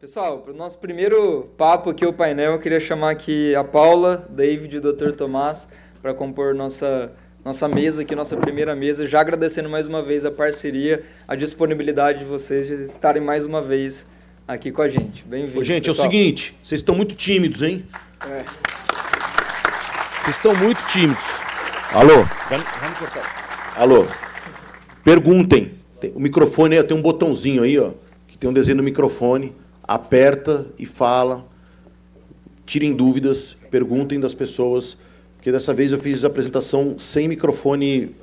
Pessoal, para o nosso primeiro papo aqui, o painel, eu queria chamar aqui a Paula, David e o Dr. Tomás para compor nossa mesa aqui, nossa primeira mesa, já agradecendo mais uma vez a parceria, a disponibilidade de vocês de estarem mais uma vez aqui com a gente. Bem-vindos, gente, pessoal. É o seguinte, vocês estão muito tímidos, hein? Vocês estão muito tímidos. Alô? Vamos cortar. Alô? Perguntem. O microfone, tem um botãozinho aí, ó, que tem um desenho no microfone. Aperta e fala. Tirem dúvidas, perguntem das pessoas, porque dessa vez eu fiz a apresentação sem microfone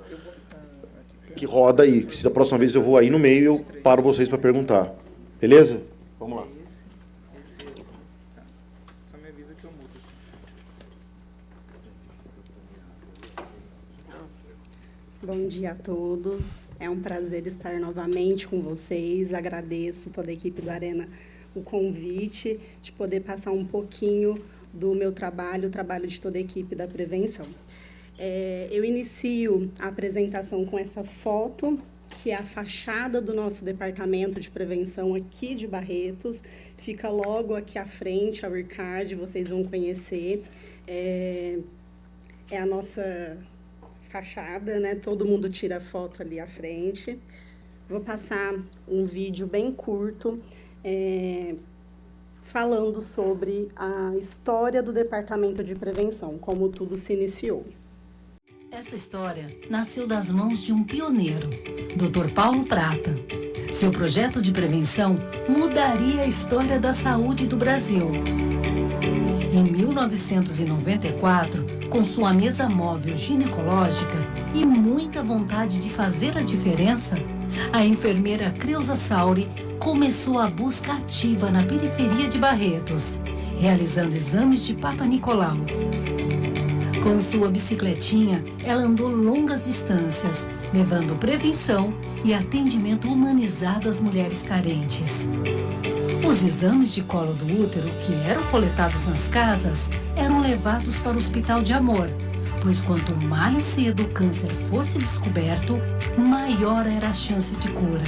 que roda aí, que se da próxima vez eu vou aí no meio, eu paro vocês para perguntar. Beleza? Vamos lá. Só me avisa que eu mudo. Bom dia a todos. É um prazer estar novamente com vocês. Agradeço toda a equipe do Arena o convite de poder passar um pouquinho do meu trabalho, o trabalho de toda a equipe da prevenção. Eu inicio a apresentação com essa foto, que é a fachada do nosso departamento de prevenção aqui de Barretos. Fica logo aqui à frente, a URCAD, vocês vão conhecer. É a nossa fachada, né? Todo mundo tira foto ali à frente. Vou passar um vídeo bem curto, falando sobre a história do Departamento de Prevenção, como tudo se iniciou. Essa história nasceu das mãos de um pioneiro, Dr. Paulo Prata. Seu projeto de prevenção mudaria a história da saúde do Brasil. Em 1994, com sua mesa móvel ginecológica e muita vontade de fazer a diferença, a enfermeira Creuza Sauri começou a busca ativa na periferia de Barretos, realizando exames de Papa Nicolau. Com sua bicicletinha, ela andou longas distâncias, levando prevenção e atendimento humanizado às mulheres carentes. Os exames de colo do útero, que eram coletados nas casas, eram levados para o Hospital de Amor, pois quanto mais cedo o câncer fosse descoberto, maior era a chance de cura.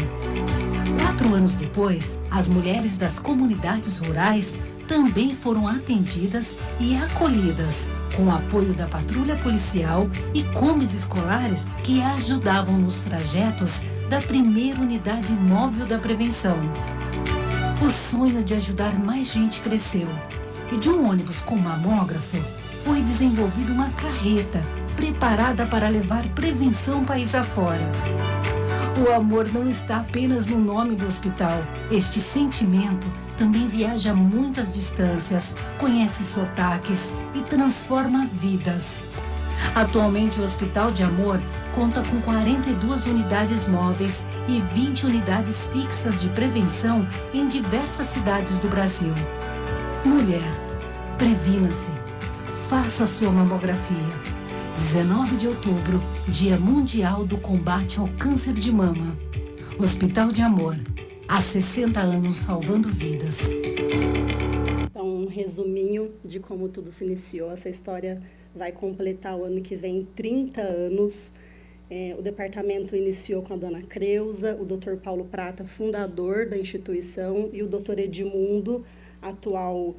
4 anos depois, as mulheres das comunidades rurais também foram atendidas e acolhidas, com o apoio da patrulha policial e combis escolares que ajudavam nos trajetos da primeira unidade móvel da prevenção. O sonho de ajudar mais gente cresceu, e de um ônibus com mamógrafo foi desenvolvida uma carreta preparada para levar prevenção país afora. O amor não está apenas no nome do hospital. Este sentimento também viaja muitas distâncias, conhece sotaques e transforma vidas. Atualmente, o Hospital de Amor conta com 42 unidades móveis e 20 unidades fixas de prevenção em diversas cidades do Brasil. Mulher, previna-se. Faça sua mamografia. 19 de outubro, Dia Mundial do Combate ao Câncer de Mama. Hospital de Amor, há 60 anos salvando vidas. Então, um resuminho de como tudo se iniciou. Essa história vai completar o ano que vem 30 anos. O departamento iniciou com a dona Creuza, o Dr. Paulo Prata, fundador da instituição, e o Dr. Edmundo, atual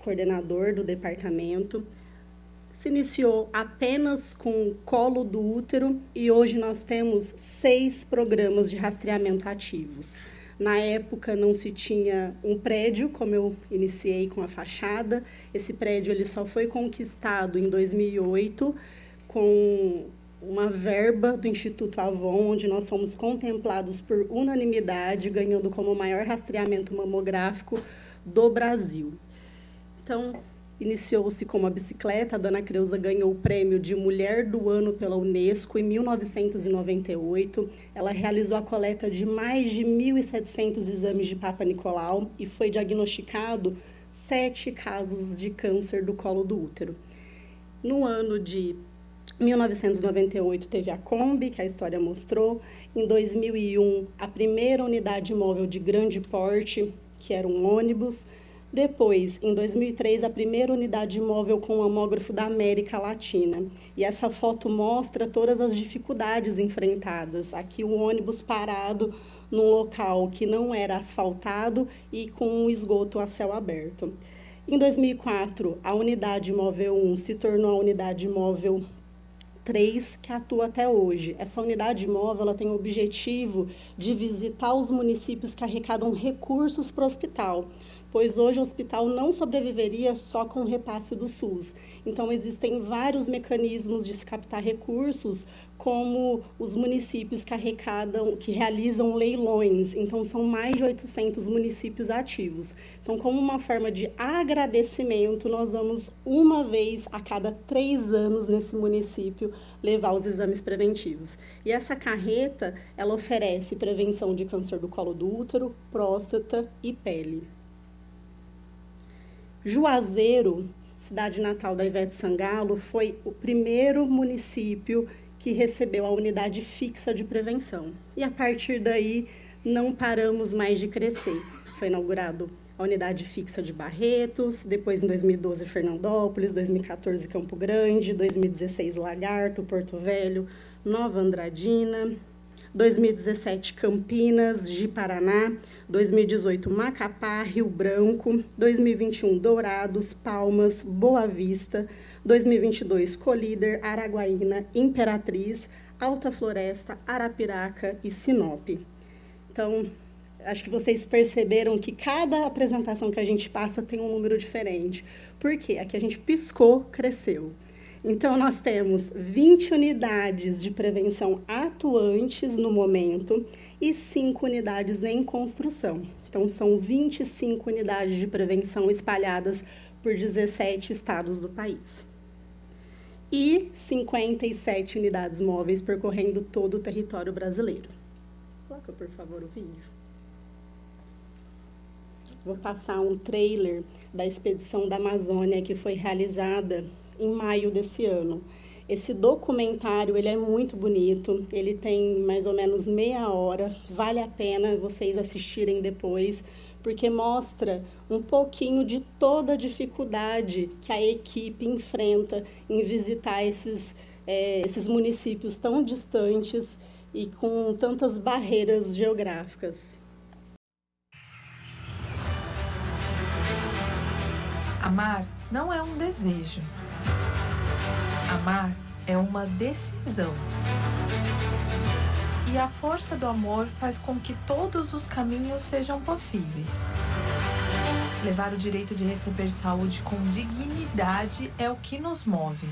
coordenador do departamento. Se iniciou apenas com o colo do útero e hoje nós temos 6 programas de rastreamento ativos. Na época não se tinha um prédio, como eu iniciei com a fachada. Esse prédio ele só foi conquistado em 2008 com uma verba do Instituto Avon, onde nós fomos contemplados por unanimidade, ganhando como o maior rastreamento mamográfico do Brasil. Então, iniciou-se com uma bicicleta. A dona Creuza ganhou o prêmio de Mulher do Ano pela Unesco em 1998. Ela realizou a coleta de mais de 1.700 exames de Papa Nicolau e foi diagnosticado 7 casos de câncer do colo do útero. No ano de 1998 teve a Kombi, que a história mostrou. Em 2001, a primeira unidade móvel de grande porte, que era um ônibus. Depois, em 2003, a primeira unidade móvel com mamógrafo da América Latina. E essa foto mostra todas as dificuldades enfrentadas. Aqui o ônibus parado num local que não era asfaltado e com um esgoto a céu aberto. Em 2004, a unidade móvel 1 se tornou a unidade móvel 3, que atua até hoje. Essa unidade móvel ela tem o objetivo de visitar os municípios que arrecadam recursos para o hospital, pois hoje o hospital não sobreviveria só com o repasse do SUS. Então, existem vários mecanismos de se captar recursos, como os municípios que realizam leilões. Então, são mais de 800 municípios ativos. Então, como uma forma de agradecimento, nós vamos uma vez a cada 3 anos nesse município levar os exames preventivos. E essa carreta, ela oferece prevenção de câncer do colo do útero, próstata e pele. Juazeiro, cidade natal da Ivete Sangalo, foi o primeiro município que recebeu a unidade fixa de prevenção. E a partir daí, não paramos mais de crescer. Foi inaugurado a unidade fixa de Barretos, depois em 2012 Fernandópolis, 2014 Campo Grande, 2016 Lagarto, Porto Velho, Nova Andradina, 2017 Campinas, Ji-Paraná, 2018 Macapá, Rio Branco, 2021 Dourados, Palmas, Boa Vista, 2022 Colíder, Araguaína, Imperatriz, Alta Floresta, Arapiraca e Sinop. Então, acho que vocês perceberam que cada apresentação que a gente passa tem um número diferente. Por quê? Aqui a gente piscou, cresceu. Então, nós temos 20 unidades de prevenção atuantes no momento e 5 unidades em construção. Então, são 25 unidades de prevenção espalhadas por 17 estados do país. E 57 unidades móveis percorrendo todo o território brasileiro. Coloca, por favor, o vídeo. Vou passar um trailer da expedição da Amazônia que foi realizada em maio desse ano. Esse documentário, ele é muito bonito, ele tem mais ou menos meia hora, vale a pena vocês assistirem depois, porque mostra um pouquinho de toda a dificuldade que a equipe enfrenta em visitar esses municípios tão distantes e com tantas barreiras geográficas. Amar não é um desejo. Amar é uma decisão. E a força do amor faz com que todos os caminhos sejam possíveis. Levar o direito de receber saúde com dignidade é o que nos move.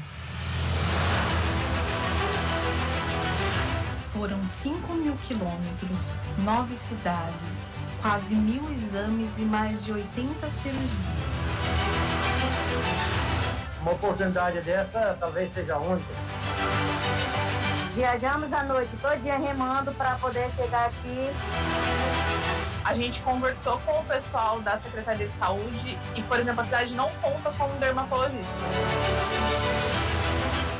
Foram 5.000 quilômetros, 9 cidades, quase 1.000 exames e mais de 80 cirurgias. Uma oportunidade dessa talvez seja a única. Viajamos a noite todo dia remando para poder chegar aqui. A gente conversou com o pessoal da Secretaria de Saúde e, por exemplo, a cidade não conta com um dermatologista.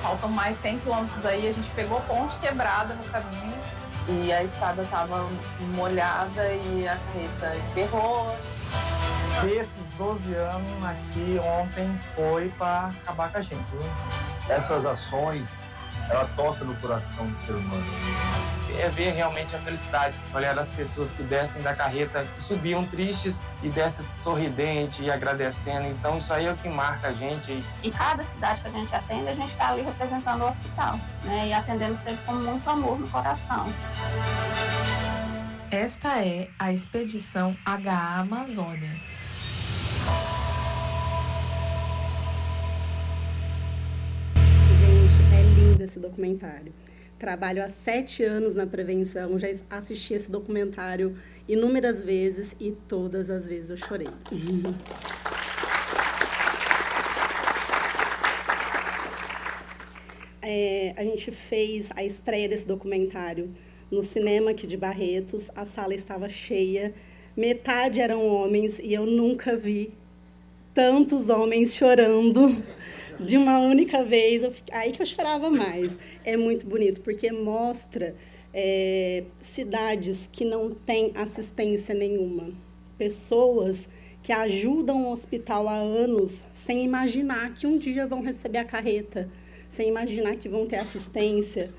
Faltam mais 100 quilômetros aí, a gente pegou ponte quebrada no caminho e a estrada estava molhada e a carreta emperrou. Desses 12 anos aqui, ontem foi para acabar com a gente. Viu? Essas ações, ela toca no coração do ser humano. É ver realmente a felicidade, olhar as pessoas que descem da carreta, que subiam tristes e descem sorridente e agradecendo. Então isso aí é o que marca a gente. E cada cidade que a gente atende, a gente está ali representando o hospital, né? E atendendo sempre com muito amor no coração. Esta é a Expedição HA Amazônia. Gente, é lindo esse documentário. Trabalho há 7 anos na prevenção, já assisti esse documentário inúmeras vezes e todas as vezes eu chorei. A gente fez a estreia desse documentário no cinema aqui de Barretos, a sala estava cheia, metade eram homens e eu nunca vi tantos homens chorando de uma única vez. Aí que eu chorava mais. É muito bonito, porque mostra cidades que não têm assistência nenhuma. Pessoas que ajudam o hospital há anos sem imaginar que um dia vão receber a carreta, sem imaginar que vão ter assistência.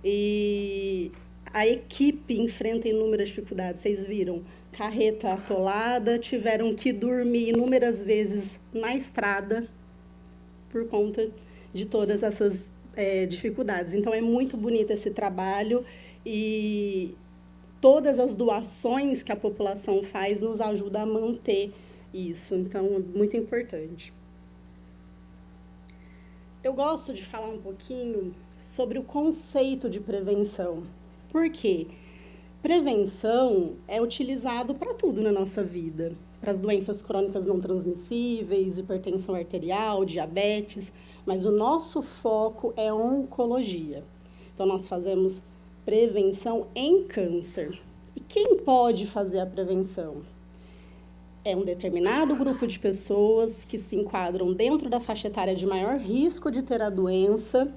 E A equipe enfrenta inúmeras dificuldades, vocês viram, carreta atolada, tiveram que dormir inúmeras vezes na estrada por conta de todas essas dificuldades. Então, é muito bonito esse trabalho e todas as doações que a população faz nos ajudam a manter isso. Então, é muito importante. Eu gosto de falar um pouquinho sobre o conceito de prevenção. Por quê? Prevenção é utilizado para tudo na nossa vida. Para as doenças crônicas não transmissíveis, hipertensão arterial, diabetes, mas o nosso foco é oncologia. Então, nós fazemos prevenção em câncer. E quem pode fazer a prevenção? É um determinado grupo de pessoas que se enquadram dentro da faixa etária de maior risco de ter a doença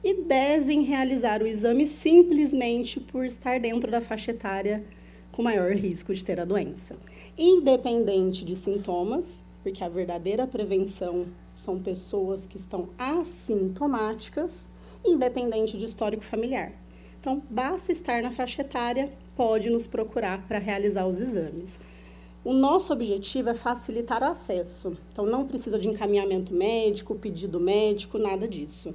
e devem realizar o exame simplesmente por estar dentro da faixa etária com maior risco de ter a doença. Independente de sintomas, porque a verdadeira prevenção são pessoas que estão assintomáticas, independente de histórico familiar. Então, basta estar na faixa etária, pode nos procurar para realizar os exames. O nosso objetivo é facilitar o acesso. Então, não precisa de encaminhamento médico, pedido médico, nada disso.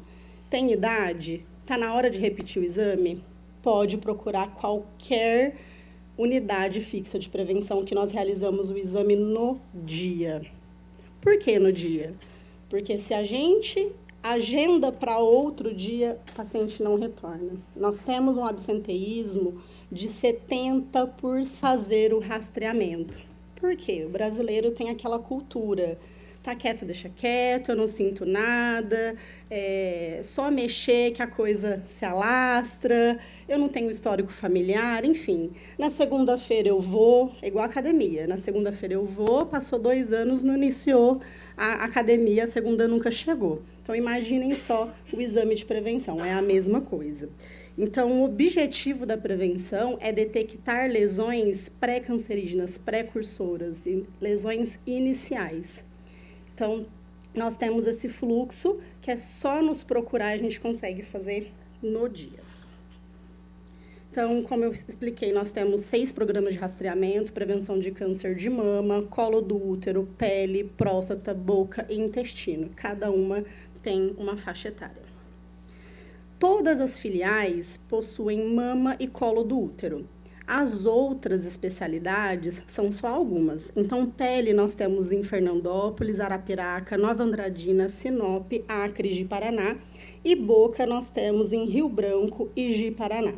Tem idade? Está na hora de repetir o exame? Pode procurar qualquer unidade fixa de prevenção que nós realizamos o exame no dia. Por que no dia? Porque se a gente agenda para outro dia, o paciente não retorna. Nós temos um absenteísmo de 70% por fazer o rastreamento. Por quê? O brasileiro tem aquela cultura. Tá quieto, deixa quieto, eu não sinto nada, só mexer que a coisa se alastra, eu não tenho histórico familiar, enfim. Na segunda-feira eu vou, é igual a academia, na segunda-feira eu vou, passou 2 anos, não iniciou a academia, a segunda nunca chegou. Então, imaginem só o exame de prevenção, é a mesma coisa. Então, o objetivo da prevenção é detectar lesões pré-cancerígenas, precursoras, lesões iniciais. Então, nós temos esse fluxo que é só nos procurar, a gente consegue fazer no dia. Então, como eu expliquei, nós temos 6 programas de rastreamento, prevenção de câncer de mama, colo do útero, pele, próstata, boca e intestino. Cada uma tem uma faixa etária. Todas as filiais possuem mama e colo do útero. As outras especialidades são só algumas. Então, pele nós temos em Fernandópolis, Arapiraca, Nova Andradina, Sinop, Acre, Ji-Paraná. E boca nós temos em Rio Branco e Ji-Paraná.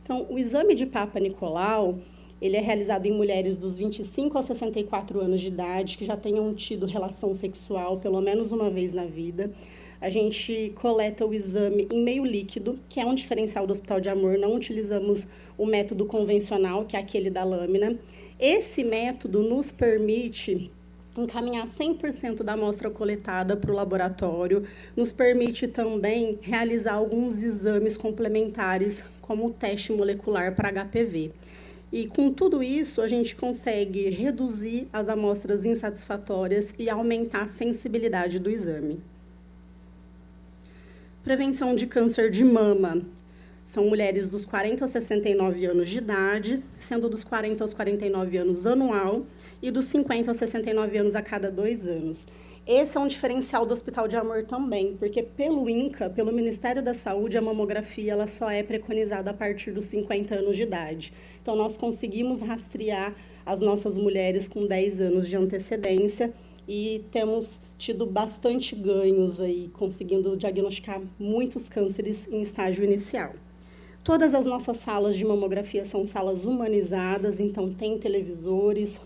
Então, o exame de Papa Nicolau, ele é realizado em mulheres dos 25 aos 64 anos de idade, que já tenham tido relação sexual pelo menos uma vez na vida. A gente coleta o exame em meio líquido, que é um diferencial do Hospital de Amor. Não utilizamos o método convencional, que é aquele da lâmina. Esse método nos permite encaminhar 100% da amostra coletada para o laboratório, nos permite também realizar alguns exames complementares, como o teste molecular para HPV. E com tudo isso, a gente consegue reduzir as amostras insatisfatórias e aumentar a sensibilidade do exame. Prevenção de câncer de mama. São mulheres dos 40 aos 69 anos de idade, sendo dos 40 aos 49 anos anual e dos 50 aos 69 anos a cada 2 anos. Esse é um diferencial do Hospital de Amor também, porque pelo INCA, pelo Ministério da Saúde, a mamografia ela só é preconizada a partir dos 50 anos de idade. Então, nós conseguimos rastrear as nossas mulheres com 10 anos de antecedência e temos tido bastante ganhos aí, conseguindo diagnosticar muitos cânceres em estágio inicial. Todas as nossas salas de mamografia são salas humanizadas, então tem televisores,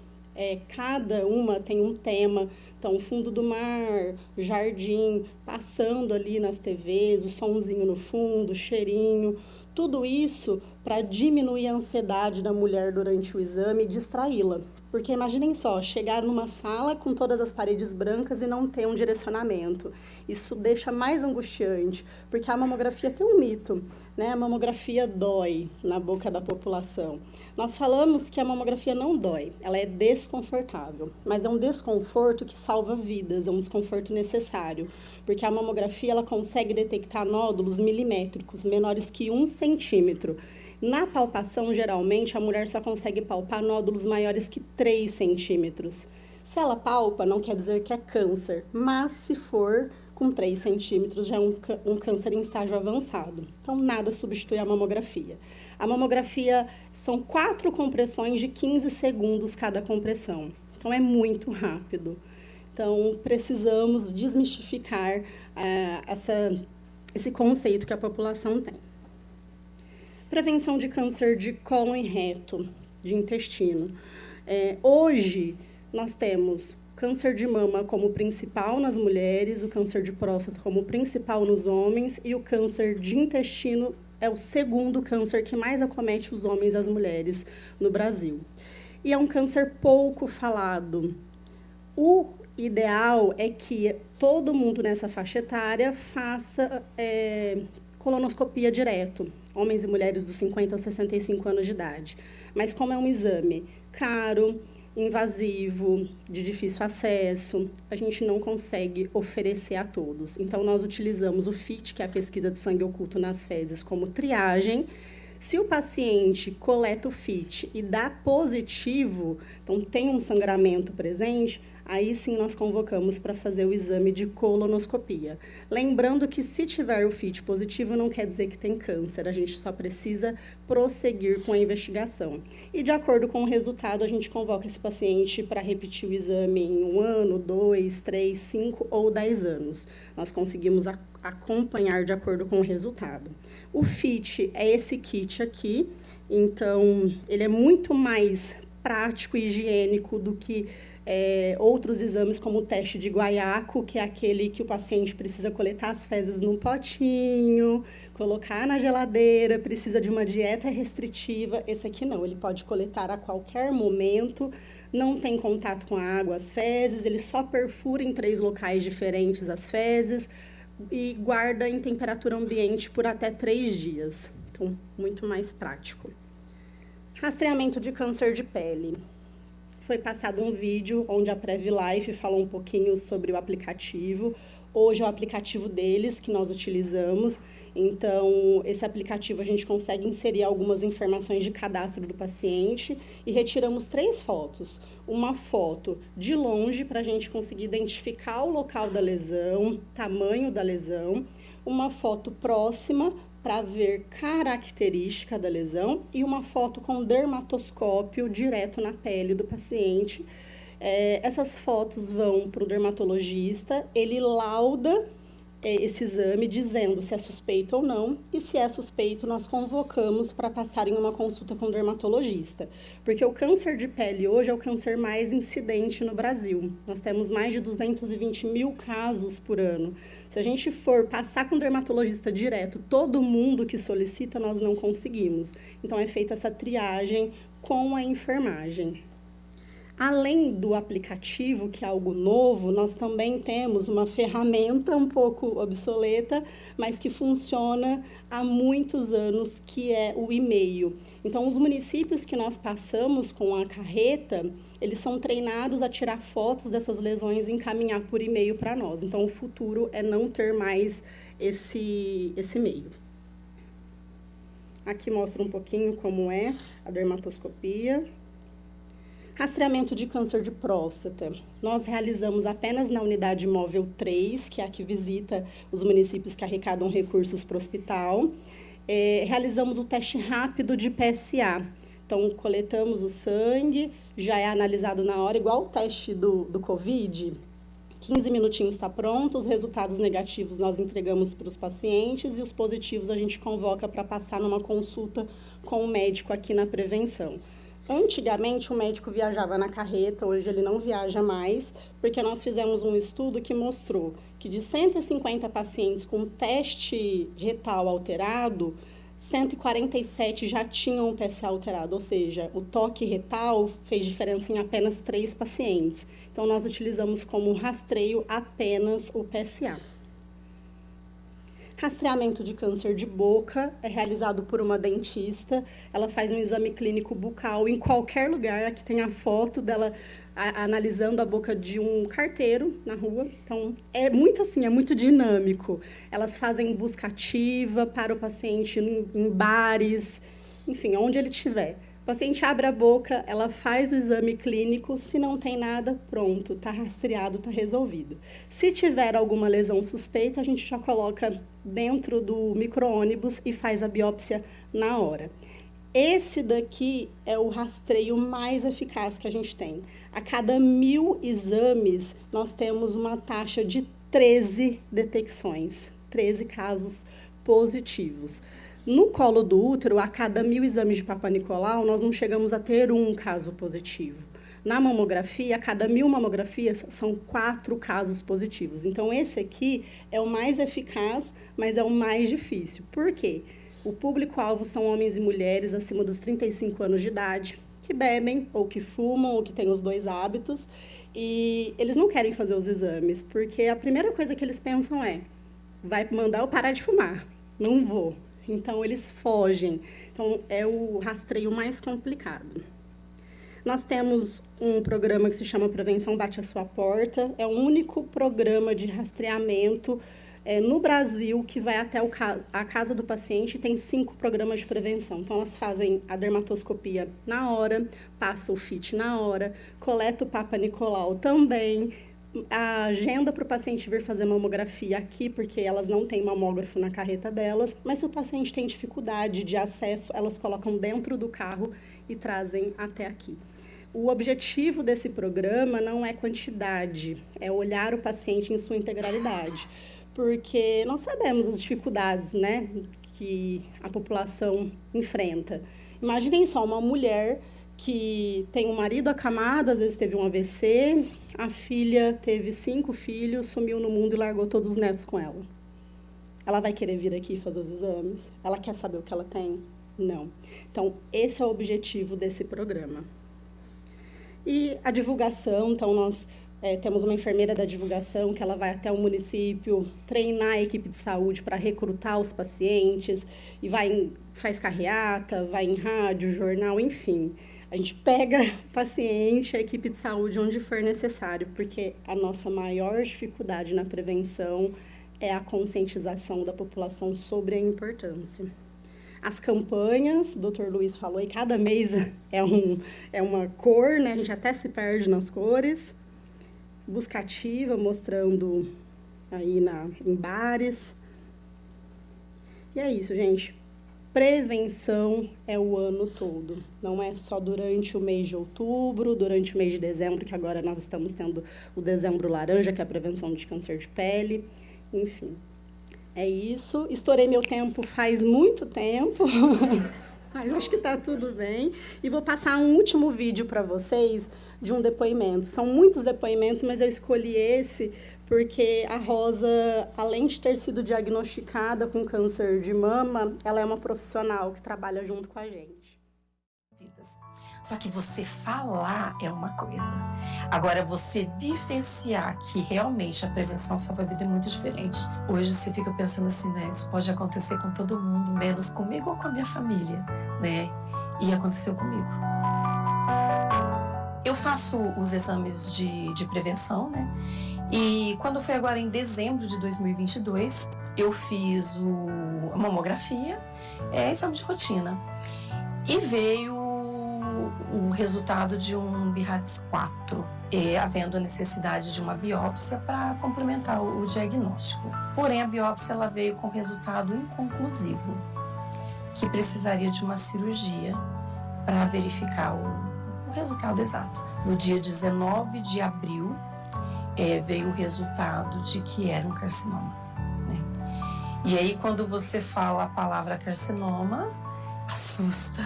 cada uma tem um tema, então fundo do mar, jardim, passando ali nas TVs, o somzinho no fundo, cheirinho, tudo isso para diminuir a ansiedade da mulher durante o exame e distraí-la. Porque imaginem só, chegar numa sala com todas as paredes brancas e não ter um direcionamento. Isso deixa mais angustiante, porque a mamografia tem um mito, né? A mamografia dói na boca da população. Nós falamos que a mamografia não dói, ela é desconfortável, mas é um desconforto que salva vidas, é um desconforto necessário, porque a mamografia ela consegue detectar nódulos milimétricos, menores que 1 centímetro. Na palpação, geralmente, a mulher só consegue palpar nódulos maiores que 3 centímetros. Se ela palpa, não quer dizer que é câncer, mas se for com 3 centímetros, já é um câncer em estágio avançado. Então, nada substitui a mamografia. A mamografia são 4 compressões de 15 segundos cada compressão. Então, é muito rápido. Então, precisamos desmistificar esse conceito que a população tem. Prevenção de câncer de cólon e reto, de intestino. Hoje, nós temos câncer de mama como principal nas mulheres, o câncer de próstata como principal nos homens e o câncer de intestino é o segundo câncer que mais acomete os homens e as mulheres no Brasil. E é um câncer pouco falado. O ideal é que todo mundo nessa faixa etária faça colonoscopia direto, homens e mulheres dos 50 a 65 anos de idade. Mas como é um exame caro, invasivo, de difícil acesso, a gente não consegue oferecer a todos. Então, nós utilizamos o FIT, que é a pesquisa de sangue oculto nas fezes, como triagem. Se o paciente coleta o FIT e dá positivo, então tem um sangramento presente, aí sim nós convocamos para fazer o exame de colonoscopia. Lembrando que se tiver o FIT positivo, não quer dizer que tem câncer, a gente só precisa prosseguir com a investigação. E de acordo com o resultado, a gente convoca esse paciente para repetir o exame em 1 ano, 2, 3, 5 ou 10 anos. Nós conseguimos acompanhar de acordo com o resultado. O FIT é esse kit aqui, então ele é muito mais prático e higiênico do que outros exames como o teste de guaiaco, que é aquele que o paciente precisa coletar as fezes num potinho, colocar na geladeira, precisa de uma dieta restritiva. Esse aqui não, ele pode coletar a qualquer momento, não tem contato com a água, as fezes, ele só perfura em 3 locais diferentes as fezes e guarda em temperatura ambiente por até 3 dias. Então, muito mais prático. Rastreamento de câncer de pele. Foi passado um vídeo onde a PrevLife falou um pouquinho sobre o aplicativo. Hoje é o aplicativo deles que nós utilizamos. Então, esse aplicativo a gente consegue inserir algumas informações de cadastro do paciente e retiramos 3 fotos. Uma foto de longe para a gente conseguir identificar o local da lesão, tamanho da lesão. Uma foto próxima para ver característica da lesão e uma foto com dermatoscópio direto na pele do paciente. Essas fotos vão para o dermatologista, ele lauda esse exame dizendo se é suspeito ou não, e se é suspeito nós convocamos para passar em uma consulta com o dermatologista, porque o câncer de pele hoje é o câncer mais incidente no Brasil. Nós temos mais de 220 mil casos por ano. Se a gente for passar com o dermatologista direto, todo mundo que solicita, nós não conseguimos. Então é feita essa triagem com a enfermagem. Além do aplicativo, que é algo novo, nós também temos uma ferramenta um pouco obsoleta, mas que funciona há muitos anos, que é o e-mail. Então, os municípios que nós passamos com a carreta, eles são treinados a tirar fotos dessas lesões e encaminhar por e-mail para nós. Então, o futuro é não ter mais esse meio. Aqui mostra um pouquinho como é a dermatoscopia. Rastreamento de câncer de próstata. Nós realizamos apenas na unidade móvel 3, que é a que visita os municípios que arrecadam recursos para o hospital. Realizamos o teste rápido de PSA. Então, coletamos o sangue, já é analisado na hora, igual o teste do Covid. 15 minutinhos está pronto, os resultados negativos nós entregamos para os pacientes e os positivos a gente convoca para passar numa consulta com o médico aqui na prevenção. Antigamente, o médico viajava na carreta, hoje ele não viaja mais, porque nós fizemos um estudo que mostrou que de 150 pacientes com teste retal alterado, 147 já tinham o PSA alterado, ou seja, o toque retal fez diferença em apenas 3 pacientes. Então, nós utilizamos como rastreio apenas o PSA. Rastreamento de câncer de boca é realizado por uma dentista. Ela faz um exame clínico bucal em qualquer lugar. Aqui tem a foto dela analisando a boca de um carteiro na rua. Então, é muito dinâmico. Elas fazem busca ativa para o paciente em bares, enfim, onde ele estiver. O paciente abre a boca, ela faz o exame clínico, se não tem nada, pronto, está rastreado, está resolvido. Se tiver alguma lesão suspeita, a gente já coloca dentro do micro-ônibus e faz a biópsia na hora. Esse daqui é o rastreio mais eficaz que a gente tem. A cada 1.000 exames, nós temos uma taxa de 13 detecções, 13 casos positivos. No colo do útero, a cada 1.000 exames de Papa Nicolau, nós não chegamos a ter um caso positivo. Na mamografia, a cada 1.000 mamografias, são 4 casos positivos. Então, esse aqui é o mais eficaz, mas é o mais difícil. Por quê? O público-alvo são homens e mulheres acima dos 35 anos de idade, que bebem, ou que fumam, ou que têm os 2 hábitos, e eles não querem fazer os exames, porque a primeira coisa que eles pensam é, vai mandar eu parar de fumar? Não vou. Então, eles fogem. Então, é o rastreio mais complicado. Nós temos um programa que se chama Prevenção Bate à Sua Porta. É o único programa de rastreamento no Brasil que vai até a casa do paciente. Tem 5 programas de prevenção. Então, elas fazem a dermatoscopia na hora, passa o FIT na hora, coleta o Papa Nicolau também, a agenda para o paciente vir fazer mamografia aqui, porque elas não têm mamógrafo na carreta delas, mas se o paciente tem dificuldade de acesso, elas colocam dentro do carro e trazem até aqui. O objetivo desse programa não é quantidade, é olhar o paciente em sua integralidade, porque nós sabemos as dificuldades, né, que a população enfrenta. Imaginem só uma mulher que tem um marido acamado, às vezes teve um AVC, a filha teve 5 filhos, sumiu no mundo e largou todos os netos com ela. Ela vai querer vir aqui fazer os exames? Ela quer saber o que ela tem? Não. Então, esse é o objetivo desse programa. E a divulgação, então nós temos uma enfermeira da divulgação que ela vai até o município treinar a equipe de saúde para recrutar os pacientes, e faz carreata, vai em rádio, jornal, enfim. A gente pega o paciente, a equipe de saúde, onde for necessário, porque a nossa maior dificuldade na prevenção é a conscientização da população sobre a importância. As campanhas, o Dr. Luiz falou, e cada mês é uma cor, né? A gente até se perde nas cores. Busca ativa, mostrando aí em bares. E é isso, gente. Prevenção é o ano todo, não é só durante o mês de outubro, durante o mês de dezembro, que agora nós estamos tendo o dezembro laranja, que é a prevenção de câncer de pele, enfim. É isso, estourei meu tempo faz muito tempo, mas acho que está tudo bem. E vou passar um último vídeo para vocês de um depoimento. São muitos depoimentos, mas eu escolhi esse porque a Rosa, além de ter sido diagnosticada com câncer de mama, ela é uma profissional que trabalha junto com a gente. Só que você falar é uma coisa. Agora, você vivenciar que realmente a prevenção salva a vida é muito diferente. Hoje você fica pensando assim, né? Isso pode acontecer com todo mundo, menos comigo ou com a minha família, né? E aconteceu comigo. Eu faço os exames de prevenção, né? E quando foi agora em dezembro de 2022, eu fiz a mamografia, exame de rotina. E veio o resultado de um BIRATS 4, havendo a necessidade de uma biópsia para complementar o diagnóstico. Porém, a biópsia ela veio com resultado inconclusivo, que precisaria de uma cirurgia para verificar o resultado exato. No dia 19 de abril, veio o resultado de que era um carcinoma, né? E aí, quando você fala a palavra carcinoma, assusta.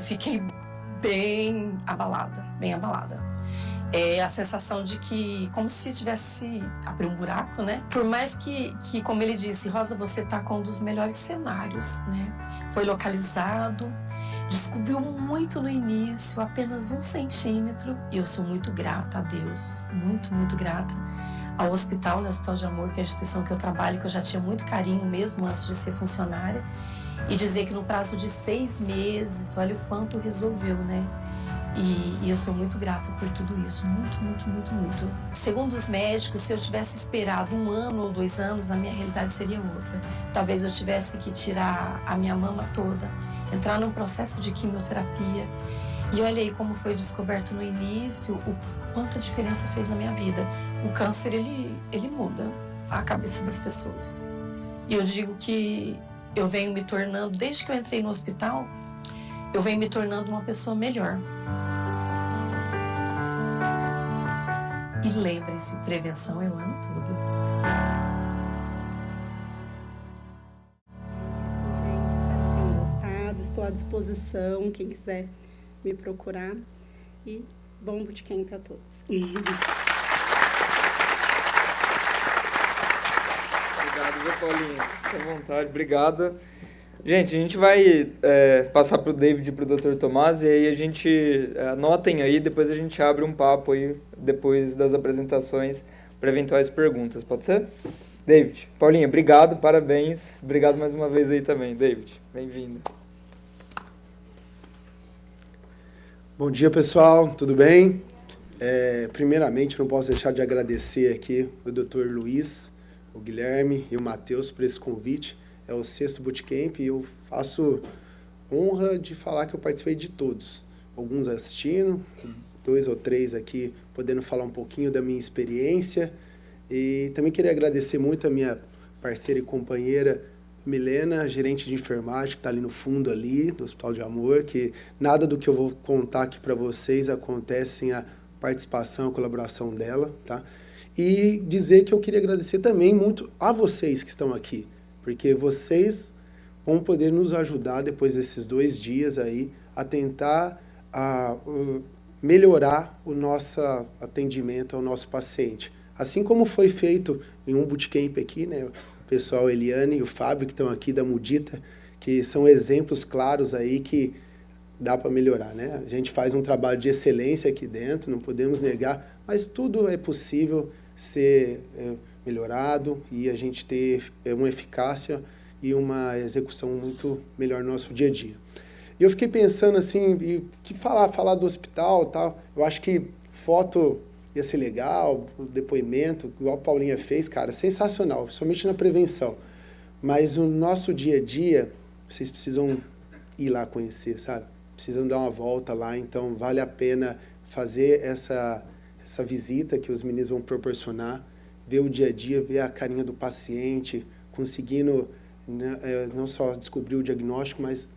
Fiquei bem abalada. É a sensação de que, como se tivesse abriu um buraco, né? Por mais que, como ele disse, Rosa, você tá com um dos melhores cenários, né? Foi localizado, descobriu muito no início, apenas 1 centímetro. E eu sou muito grata a Deus, muito, muito grata ao hospital, né? Hospital de Amor, que é a instituição que eu trabalho, que eu já tinha muito carinho mesmo antes de ser funcionária. E dizer que no prazo de 6 meses, olha o quanto resolveu, né? E eu sou muito grata por tudo isso, muito, muito, muito, muito. Segundo os médicos, se eu tivesse esperado 1 ano ou 2 anos, a minha realidade seria outra. Talvez eu tivesse que tirar a minha mama toda, entrar num processo de quimioterapia. E olha aí como foi descoberto no início, o quanta diferença fez na minha vida. O câncer, ele muda a cabeça das pessoas. E eu digo que eu venho me tornando, desde que eu entrei no hospital, eu venho me tornando uma pessoa melhor. E lembre-se, prevenção é o ano todo. Isso, gente. Espero que tenham gostado. Estou à disposição, quem quiser me procurar. E bom bootcamp para todos. Obrigado, viu, Paulinha? Fique à vontade. Obrigado. Gente, a gente vai passar para o David e para o Dr. Tomás, e aí a gente, anotem aí, depois a gente abre um papo aí, depois das apresentações, para eventuais perguntas, pode ser? David, Paulinha, obrigado, parabéns, obrigado mais uma vez aí também, David, bem-vindo. Bom dia, pessoal, tudo bem? Primeiramente, não posso deixar de agradecer aqui o Dr. Luiz, o Guilherme e o Matheus por esse convite. É o 6º Bootcamp e eu faço honra de falar que eu participei de todos. Alguns assistindo, 2 ou 3 aqui podendo falar um pouquinho da minha experiência. E também queria agradecer muito a minha parceira e companheira Milena, gerente de enfermagem, que está ali no fundo ali, do Hospital de Amor, que nada do que eu vou contar aqui para vocês acontece sem a participação e colaboração dela, tá? E dizer que eu queria agradecer também muito a vocês que estão aqui, porque vocês vão poder nos ajudar depois desses 2 dias aí a tentar melhorar o nosso atendimento ao nosso paciente. Assim como foi feito em um bootcamp aqui, né? O pessoal Eliane e o Fábio que estão aqui da Mudita, que são exemplos claros aí que dá para melhorar, né? A gente faz um trabalho de excelência aqui dentro, não podemos negar, mas tudo é possível ser melhorado e a gente ter uma eficácia e uma execução muito melhor no nosso dia a dia. E eu fiquei pensando assim, que falar do hospital e tal, eu acho que foto ia ser legal, o depoimento, igual a Paulinha fez, cara, sensacional, somente na prevenção. Mas o nosso dia a dia, vocês precisam ir lá conhecer, sabe? Precisam dar uma volta lá, então vale a pena fazer essa visita que os meninos vão proporcionar, ver o dia a dia, ver a carinha do paciente, conseguindo não só descobrir o diagnóstico, mas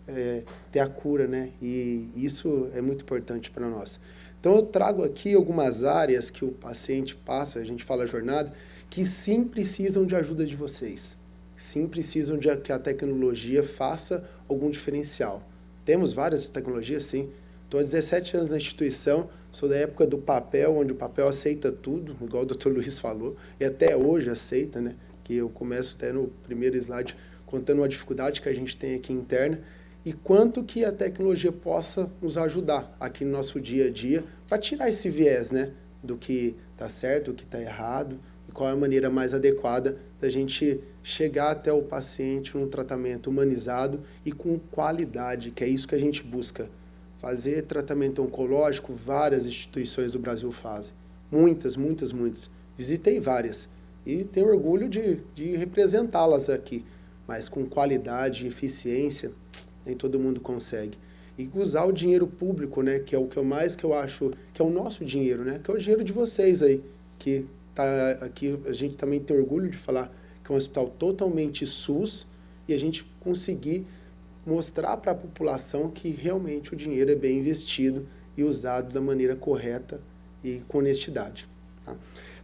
ter a cura, né? E isso é muito importante para nós. Então eu trago aqui algumas áreas que o paciente passa, a gente fala jornada, que sim precisam de ajuda de vocês. Sim precisam de que a tecnologia faça algum diferencial. Temos várias tecnologias, sim. Estou há 17 anos na instituição, sou da época do papel, onde o papel aceita tudo, igual o Dr. Luiz falou, e até hoje aceita, né? Que eu começo até no primeiro slide contando uma dificuldade que a gente tem aqui interna e quanto que a tecnologia possa nos ajudar aqui no nosso dia a dia para tirar esse viés, né? Do que está certo, do que está errado e qual é a maneira mais adequada da gente chegar até o paciente num tratamento humanizado e com qualidade, que é isso que a gente busca. Fazer tratamento oncológico, várias instituições do Brasil fazem. Muitas. Visitei várias e tenho orgulho de representá-las aqui. Mas com qualidade e eficiência, nem todo mundo consegue. E usar o dinheiro público, né, que é o que eu acho que é o nosso dinheiro, né, que é o dinheiro de vocês aí, que tá aqui, a gente também tem orgulho de falar que é um hospital totalmente SUS e a gente conseguir mostrar para a população que realmente o dinheiro é bem investido e usado da maneira correta e com honestidade. Tá?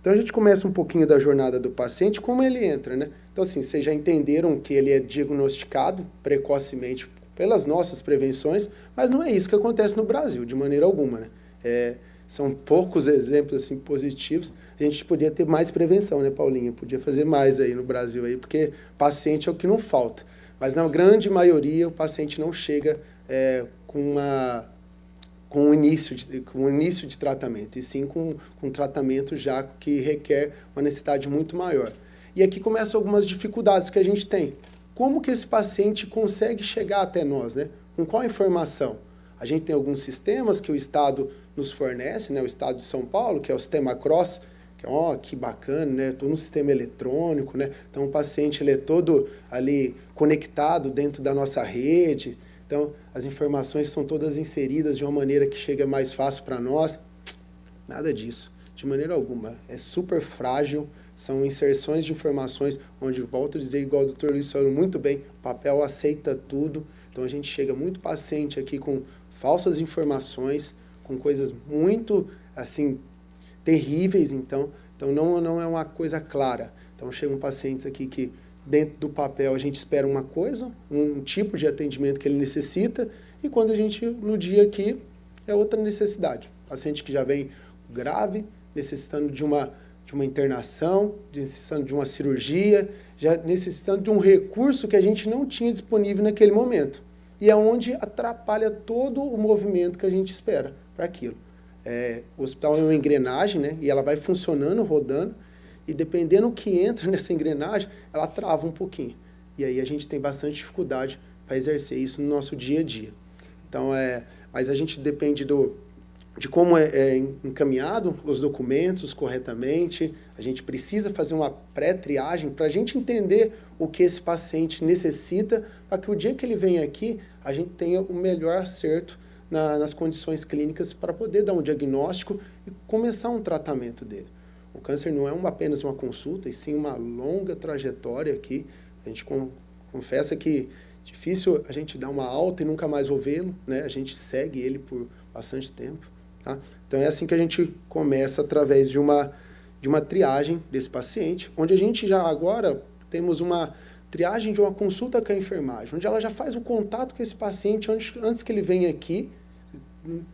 Então a gente começa um pouquinho da jornada do paciente, como ele entra, né? Então assim, vocês já entenderam que ele é diagnosticado precocemente pelas nossas prevenções, mas não é isso que acontece no Brasil, de maneira alguma, né? são poucos exemplos assim, positivos. A gente podia ter mais prevenção, né, Paulinha? Podia fazer mais aí no Brasil, aí, porque paciente é o que não falta. Mas na grande maioria o paciente não chega com um início de tratamento, e sim com um tratamento já que requer uma necessidade muito maior. E aqui começam algumas dificuldades que a gente tem. Como que esse paciente consegue chegar até nós, né? Com qual informação? A gente tem alguns sistemas que o Estado nos fornece, né? O Estado de São Paulo, que é o sistema CROSS, que bacana, né? Todo um sistema eletrônico, né? Então o paciente ele é todo ali conectado dentro da nossa rede. Então as informações são todas inseridas de uma maneira que chega mais fácil para nós. Nada disso, de maneira alguma. É super frágil, são inserções de informações onde, volto a dizer, igual o Dr. Luiz falou muito bem, o papel aceita tudo. Então a gente chega muito paciente aqui com falsas informações, com coisas muito assim terríveis, então não é uma coisa clara. Então chegam pacientes aqui que dentro do papel a gente espera uma coisa, um tipo de atendimento que ele necessita, e quando a gente, no dia aqui, é outra necessidade. Paciente que já vem grave, necessitando de uma internação, necessitando de uma cirurgia, já necessitando de um recurso que a gente não tinha disponível naquele momento. E é onde atrapalha todo o movimento que a gente espera para aquilo. O hospital é uma engrenagem, né? E ela vai funcionando, rodando, e dependendo do que entra nessa engrenagem, ela trava um pouquinho. E aí a gente tem bastante dificuldade para exercer isso no nosso dia a dia. Então, mas a gente depende de como é encaminhado os documentos corretamente. A gente precisa fazer uma pré-triagem para a gente entender o que esse paciente necessita, para que o dia que ele venha aqui, a gente tenha o melhor acerto nas condições clínicas para poder dar um diagnóstico e começar um tratamento dele. O câncer não é apenas uma consulta, e sim uma longa trajetória aqui. A gente confessa que é difícil a gente dar uma alta e nunca mais vou vê-lo, né? A gente segue ele por bastante tempo. Tá? Então é assim que a gente começa, através de uma triagem desse paciente, onde a gente já agora temos uma triagem de uma consulta com a enfermagem, onde ela já faz o contato com esse paciente antes que ele venha aqui,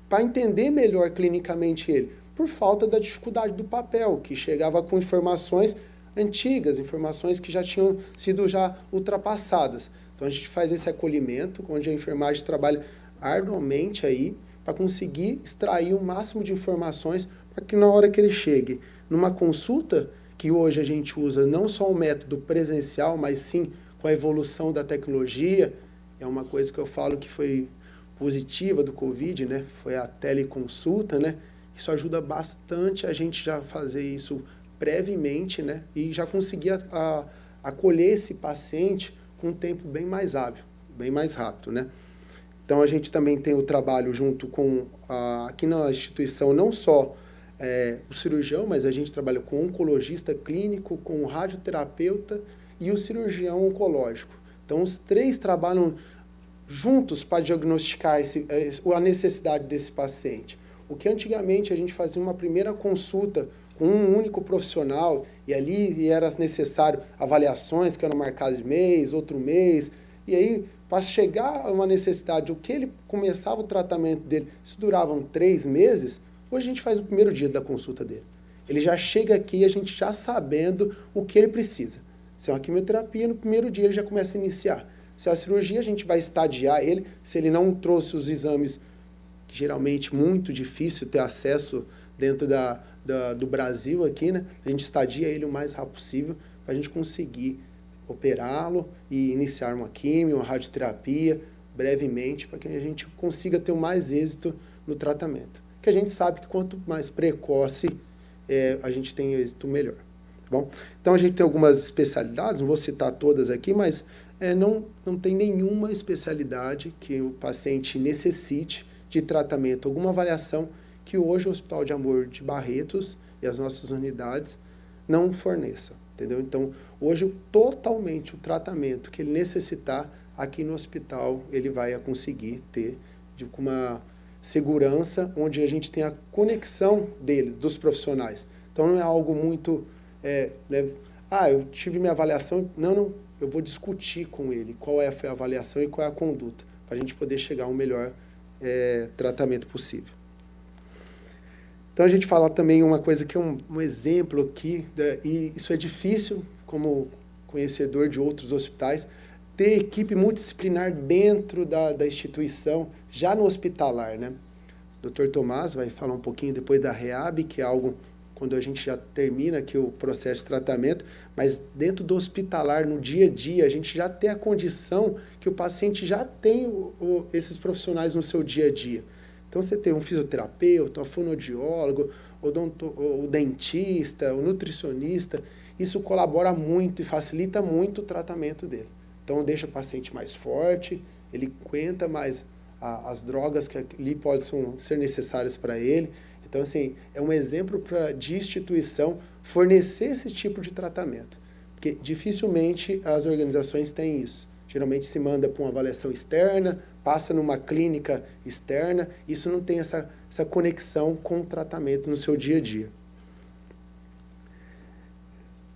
para entender melhor clinicamente ele, por falta da dificuldade do papel, que chegava com informações antigas, informações que já tinham sido ultrapassadas. Então a gente faz esse acolhimento, onde a enfermagem trabalha arduamente aí, para conseguir extrair o máximo de informações, para que na hora que ele chegue numa consulta, que hoje a gente usa não só o método presencial, mas sim com a evolução da tecnologia, é uma coisa que eu falo que foi positiva do Covid, né? Foi a teleconsulta, né? Isso ajuda bastante a gente já fazer isso previamente, né? E já conseguir acolher esse paciente com um tempo bem mais hábil, bem mais rápido, né? Então a gente também tem o trabalho junto com, aqui na instituição, não só o cirurgião, mas a gente trabalha com o oncologista clínico, com o radioterapeuta e o cirurgião oncológico. Então os três trabalham juntos para diagnosticar a necessidade desse paciente. O que antigamente a gente fazia uma primeira consulta com um único profissional, e ali era necessário avaliações que eram marcadas de mês, outro mês, e aí para chegar a uma necessidade, o que ele começava o tratamento dele, isso durava 3 meses, hoje a gente faz no primeiro dia da consulta dele. Ele já chega aqui, a gente já sabendo o que ele precisa. Se é uma quimioterapia, no primeiro dia ele já começa a iniciar. Se é a cirurgia, a gente vai estadiar ele, se ele não trouxe os exames, que geralmente muito difícil ter acesso dentro do Brasil aqui, né? A gente estadia ele o mais rápido possível para a gente conseguir operá-lo e iniciar uma quimio, uma radioterapia brevemente, para que a gente consiga ter o mais êxito no tratamento. Que a gente sabe que quanto mais precoce a gente tem êxito, melhor. Tá bom? Então a gente tem algumas especialidades, não vou citar todas aqui, mas não tem nenhuma especialidade que o paciente necessite de tratamento, alguma avaliação que hoje o Hospital de Amor de Barretos e as nossas unidades não forneçam, entendeu? Então, hoje, totalmente o tratamento que ele necessitar aqui no hospital, ele vai conseguir ter com uma segurança, onde a gente tem a conexão dos profissionais. Então, não é algo muito... eu tive minha avaliação... Não, eu vou discutir com ele qual foi a avaliação e qual é a conduta, para a gente poder chegar ao melhor tratamento possível. Então, a gente fala também uma coisa que é um exemplo aqui, e isso é difícil, como conhecedor de outros hospitais, ter equipe multidisciplinar dentro da instituição, já no hospitalar, né? O Dr. Tomás vai falar um pouquinho depois da REAB, que é algo quando a gente já termina aqui o processo de tratamento, mas dentro do hospitalar, no dia a dia, a gente já tem a condição que o paciente já tem esses profissionais no seu dia a dia. Então, você tem um fisioterapeuta, um fonoaudiólogo, o dentista, o nutricionista, isso colabora muito e facilita muito o tratamento dele. Então, deixa o paciente mais forte, ele aguenta mais as drogas que ali possam ser necessárias para ele. Então, assim, é um exemplo de instituição fornecer esse tipo de tratamento. Porque dificilmente as organizações têm isso. Geralmente se manda para uma avaliação externa, passa numa clínica externa, isso não tem essa conexão com o tratamento no seu dia a dia.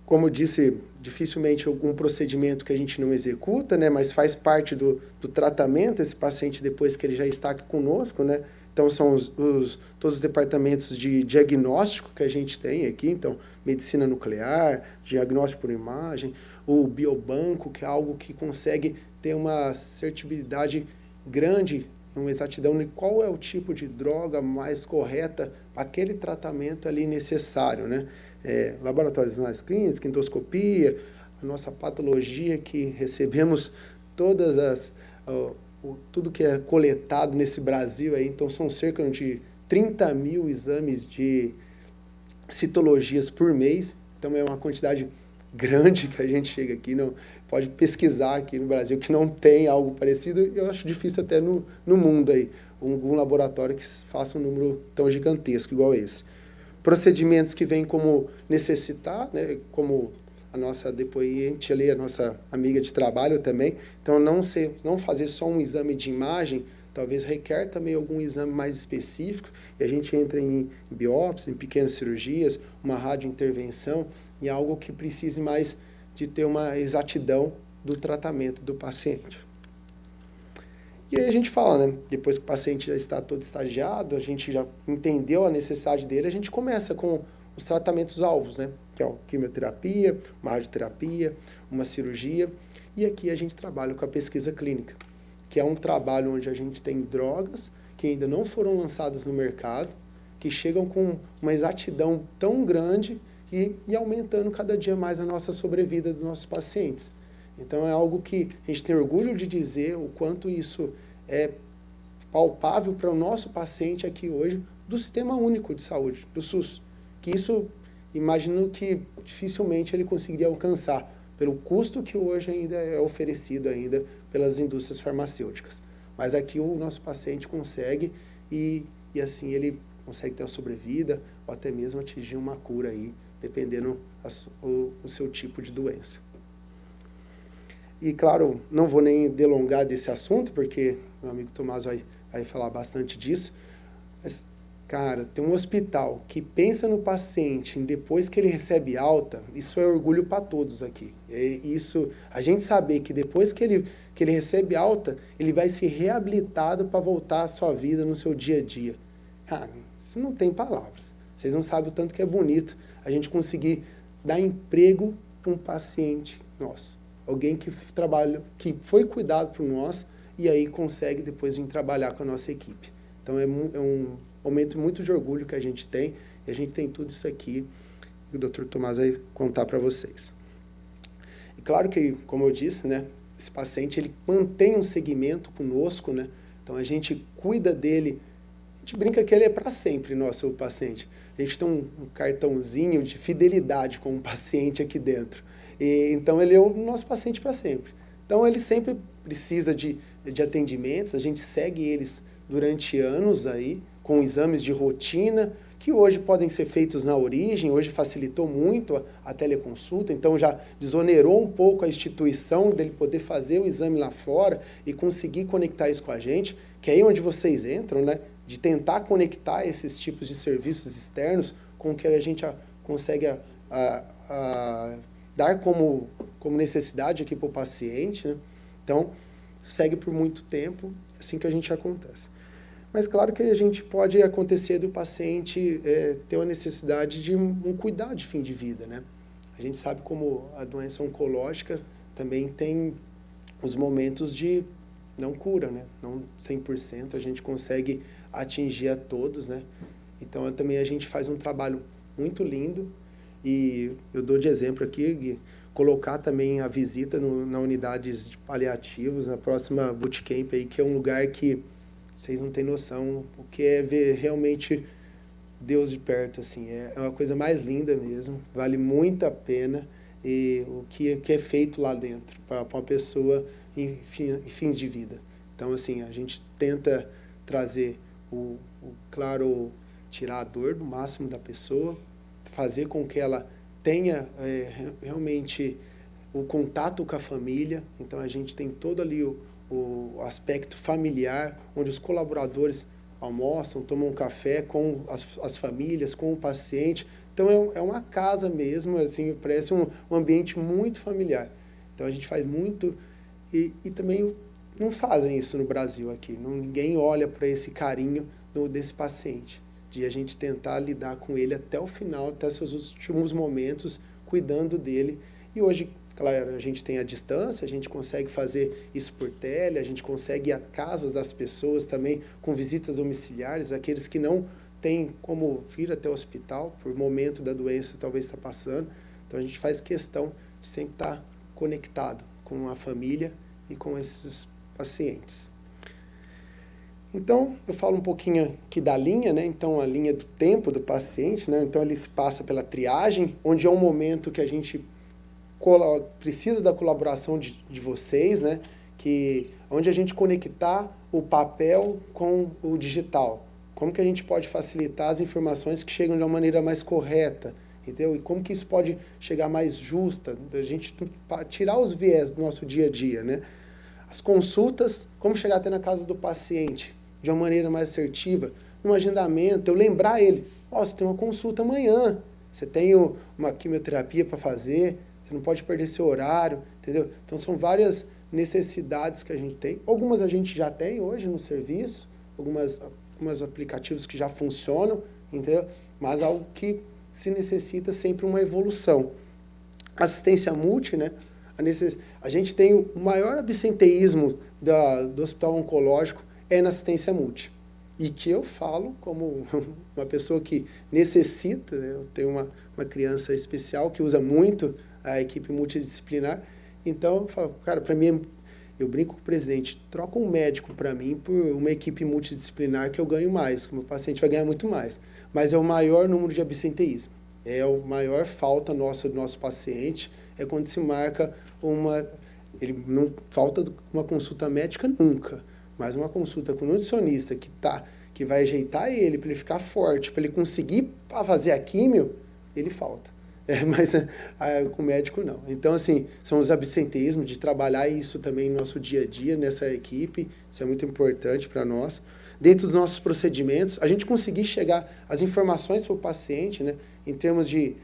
Como eu disse, dificilmente algum procedimento que a gente não executa, né, mas faz parte do tratamento, esse paciente depois que ele já está aqui conosco, né? Então, são todos os departamentos de diagnóstico que a gente tem aqui, então, medicina nuclear, diagnóstico por imagem, o biobanco, que é algo que consegue ter uma assertividade grande, uma exatidão de qual é o tipo de droga mais correta para aquele tratamento ali necessário, né? Laboratórios de análise clínica, endoscopia, a nossa patologia, que recebemos todas tudo que é coletado nesse Brasil aí, então são cerca de 30 mil exames de citologias por mês, então é uma quantidade grande que a gente chega aqui, não pode pesquisar aqui no Brasil que não tem algo parecido, eu acho difícil até no mundo aí, algum laboratório que faça um número tão gigantesco igual esse. Procedimentos que vêm como necessitar, né, como a nossa depoente ali, a nossa amiga de trabalho também. Então, não fazer só um exame de imagem, talvez requer também algum exame mais específico, e a gente entra em biópsia, em pequenas cirurgias, uma radiointervenção, em algo que precise mais de ter uma exatidão do tratamento do paciente. E aí a gente fala, né? Depois que o paciente já está todo estagiado, a gente já entendeu a necessidade dele, a gente começa com os tratamentos alvos, né? Que é a quimioterapia, uma radioterapia, uma cirurgia. E aqui a gente trabalha com a pesquisa clínica, que é um trabalho onde a gente tem drogas que ainda não foram lançadas no mercado, que chegam com uma exatidão tão grande e aumentando cada dia mais a nossa sobrevida dos nossos pacientes. Então é algo que a gente tem orgulho de dizer o quanto isso é palpável para o nosso paciente aqui hoje do Sistema Único de Saúde, do SUS. Que isso, imagino que dificilmente ele conseguiria alcançar pelo custo que hoje ainda é oferecido ainda pelas indústrias farmacêuticas. Mas aqui o nosso paciente consegue e assim ele consegue ter uma sobrevida ou até mesmo atingir uma cura aí, dependendo o seu tipo de doença. E, claro, não vou nem delongar desse assunto, porque meu amigo Tomás vai falar bastante disso. Mas, cara, tem um hospital que pensa no paciente depois que ele recebe alta, isso é orgulho para todos aqui. Isso, a gente saber que depois que ele recebe alta, ele vai ser reabilitado para voltar à sua vida no seu dia a dia. Cara, isso não tem palavras. Vocês não sabem o tanto que é bonito a gente conseguir dar emprego para um paciente nosso. Alguém que trabalha, que foi cuidado por nós e aí consegue depois vir trabalhar com a nossa equipe. Então é um momento muito de orgulho que a gente tem e a gente tem tudo isso aqui que o Dr. Tomás vai contar para vocês. E claro que, como eu disse, né, esse paciente ele mantém um segmento conosco, né? Então a gente cuida dele, a gente brinca que ele é para sempre nosso paciente. A gente tem um cartãozinho de fidelidade com o paciente aqui dentro. Então, ele é o nosso paciente para sempre. Então, ele sempre precisa de atendimentos, a gente segue eles durante anos aí, com exames de rotina, que hoje podem ser feitos na origem, hoje facilitou muito a teleconsulta, então já desonerou um pouco a instituição dele poder fazer o exame lá fora e conseguir conectar isso com a gente, que é aí onde vocês entram, né? De tentar conectar esses tipos de serviços externos com o que a gente consegue dar como necessidade aqui para o paciente, né? Então, segue por muito tempo, assim que a gente acontece. Mas claro que a gente pode acontecer do paciente ter uma necessidade de um cuidado de fim de vida, né? A gente sabe como a doença oncológica também tem os momentos de não cura, né? Não 100% a gente consegue atingir a todos, né? Então também a gente faz um trabalho muito lindo e eu dou de exemplo aqui, Gui, colocar também a visita na unidades de paliativos, na próxima bootcamp aí, que é um lugar que vocês não têm noção o que é ver realmente Deus de perto, assim, é uma coisa mais linda mesmo, vale muito a pena e o que é feito lá dentro para uma pessoa em fins de vida. Então, assim, a gente tenta trazer claro, tirar a dor do máximo da pessoa, fazer com que ela tenha realmente o contato com a família. Então a gente tem todo ali o aspecto familiar, onde os colaboradores almoçam, tomam um café com as famílias, com o paciente. Então é uma casa mesmo, assim, parece um ambiente muito familiar. Então a gente faz muito e também não fazem isso no Brasil aqui. Ninguém olha para esse carinho desse paciente, de a gente tentar lidar com ele até o final, até seus últimos momentos, cuidando dele. E hoje, claro, a gente tem a distância, a gente consegue fazer isso por tele, a gente consegue ir a casas das pessoas também com visitas domiciliares, aqueles que não têm como vir até o hospital, por momento da doença talvez está passando. Então a gente faz questão de sempre estar conectado com a família e com esses pacientes. Então, eu falo um pouquinho aqui da linha, né? Então, a linha do tempo do paciente, né? Então, ele se passa pela triagem, onde é um momento que a gente precisa da colaboração de vocês, né? Onde a gente conectar o papel com o digital. Como que a gente pode facilitar as informações que chegam de uma maneira mais correta, entendeu? E como que isso pode chegar mais justa, a gente tirar os viés do nosso dia a dia, né? As consultas, como chegar até na casa do paciente de uma maneira mais assertiva, no agendamento, eu lembrar ele, você tem uma consulta amanhã, você tem uma quimioterapia para fazer, você não pode perder seu horário, entendeu? Então são várias necessidades que a gente tem, algumas a gente já tem hoje no serviço, alguns aplicativos que já funcionam, entendeu? Mas algo que se necessita sempre uma evolução. Assistência multi, né? A gente tem o maior absenteísmo do hospital oncológico na assistência multi. E que eu falo como uma pessoa que necessita, né? Eu tenho uma criança especial que usa muito a equipe multidisciplinar, então eu falo, cara, para mim, eu brinco com o presidente, troca um médico para mim por uma equipe multidisciplinar que eu ganho mais, o meu paciente vai ganhar muito mais. Mas é o maior número de absenteísmo, é a maior falta do nosso paciente, é quando se marca ele não falta uma consulta médica nunca, mas uma consulta com um nutricionista que vai ajeitar ele para ele ficar forte, para ele conseguir fazer a químio, ele falta. Mas com o médico não. Então, assim, são os absenteísmos, de trabalhar isso também no nosso dia a dia, nessa equipe, isso é muito importante para nós. Dentro dos nossos procedimentos, a gente conseguir chegar às informações para o paciente, né, em termos de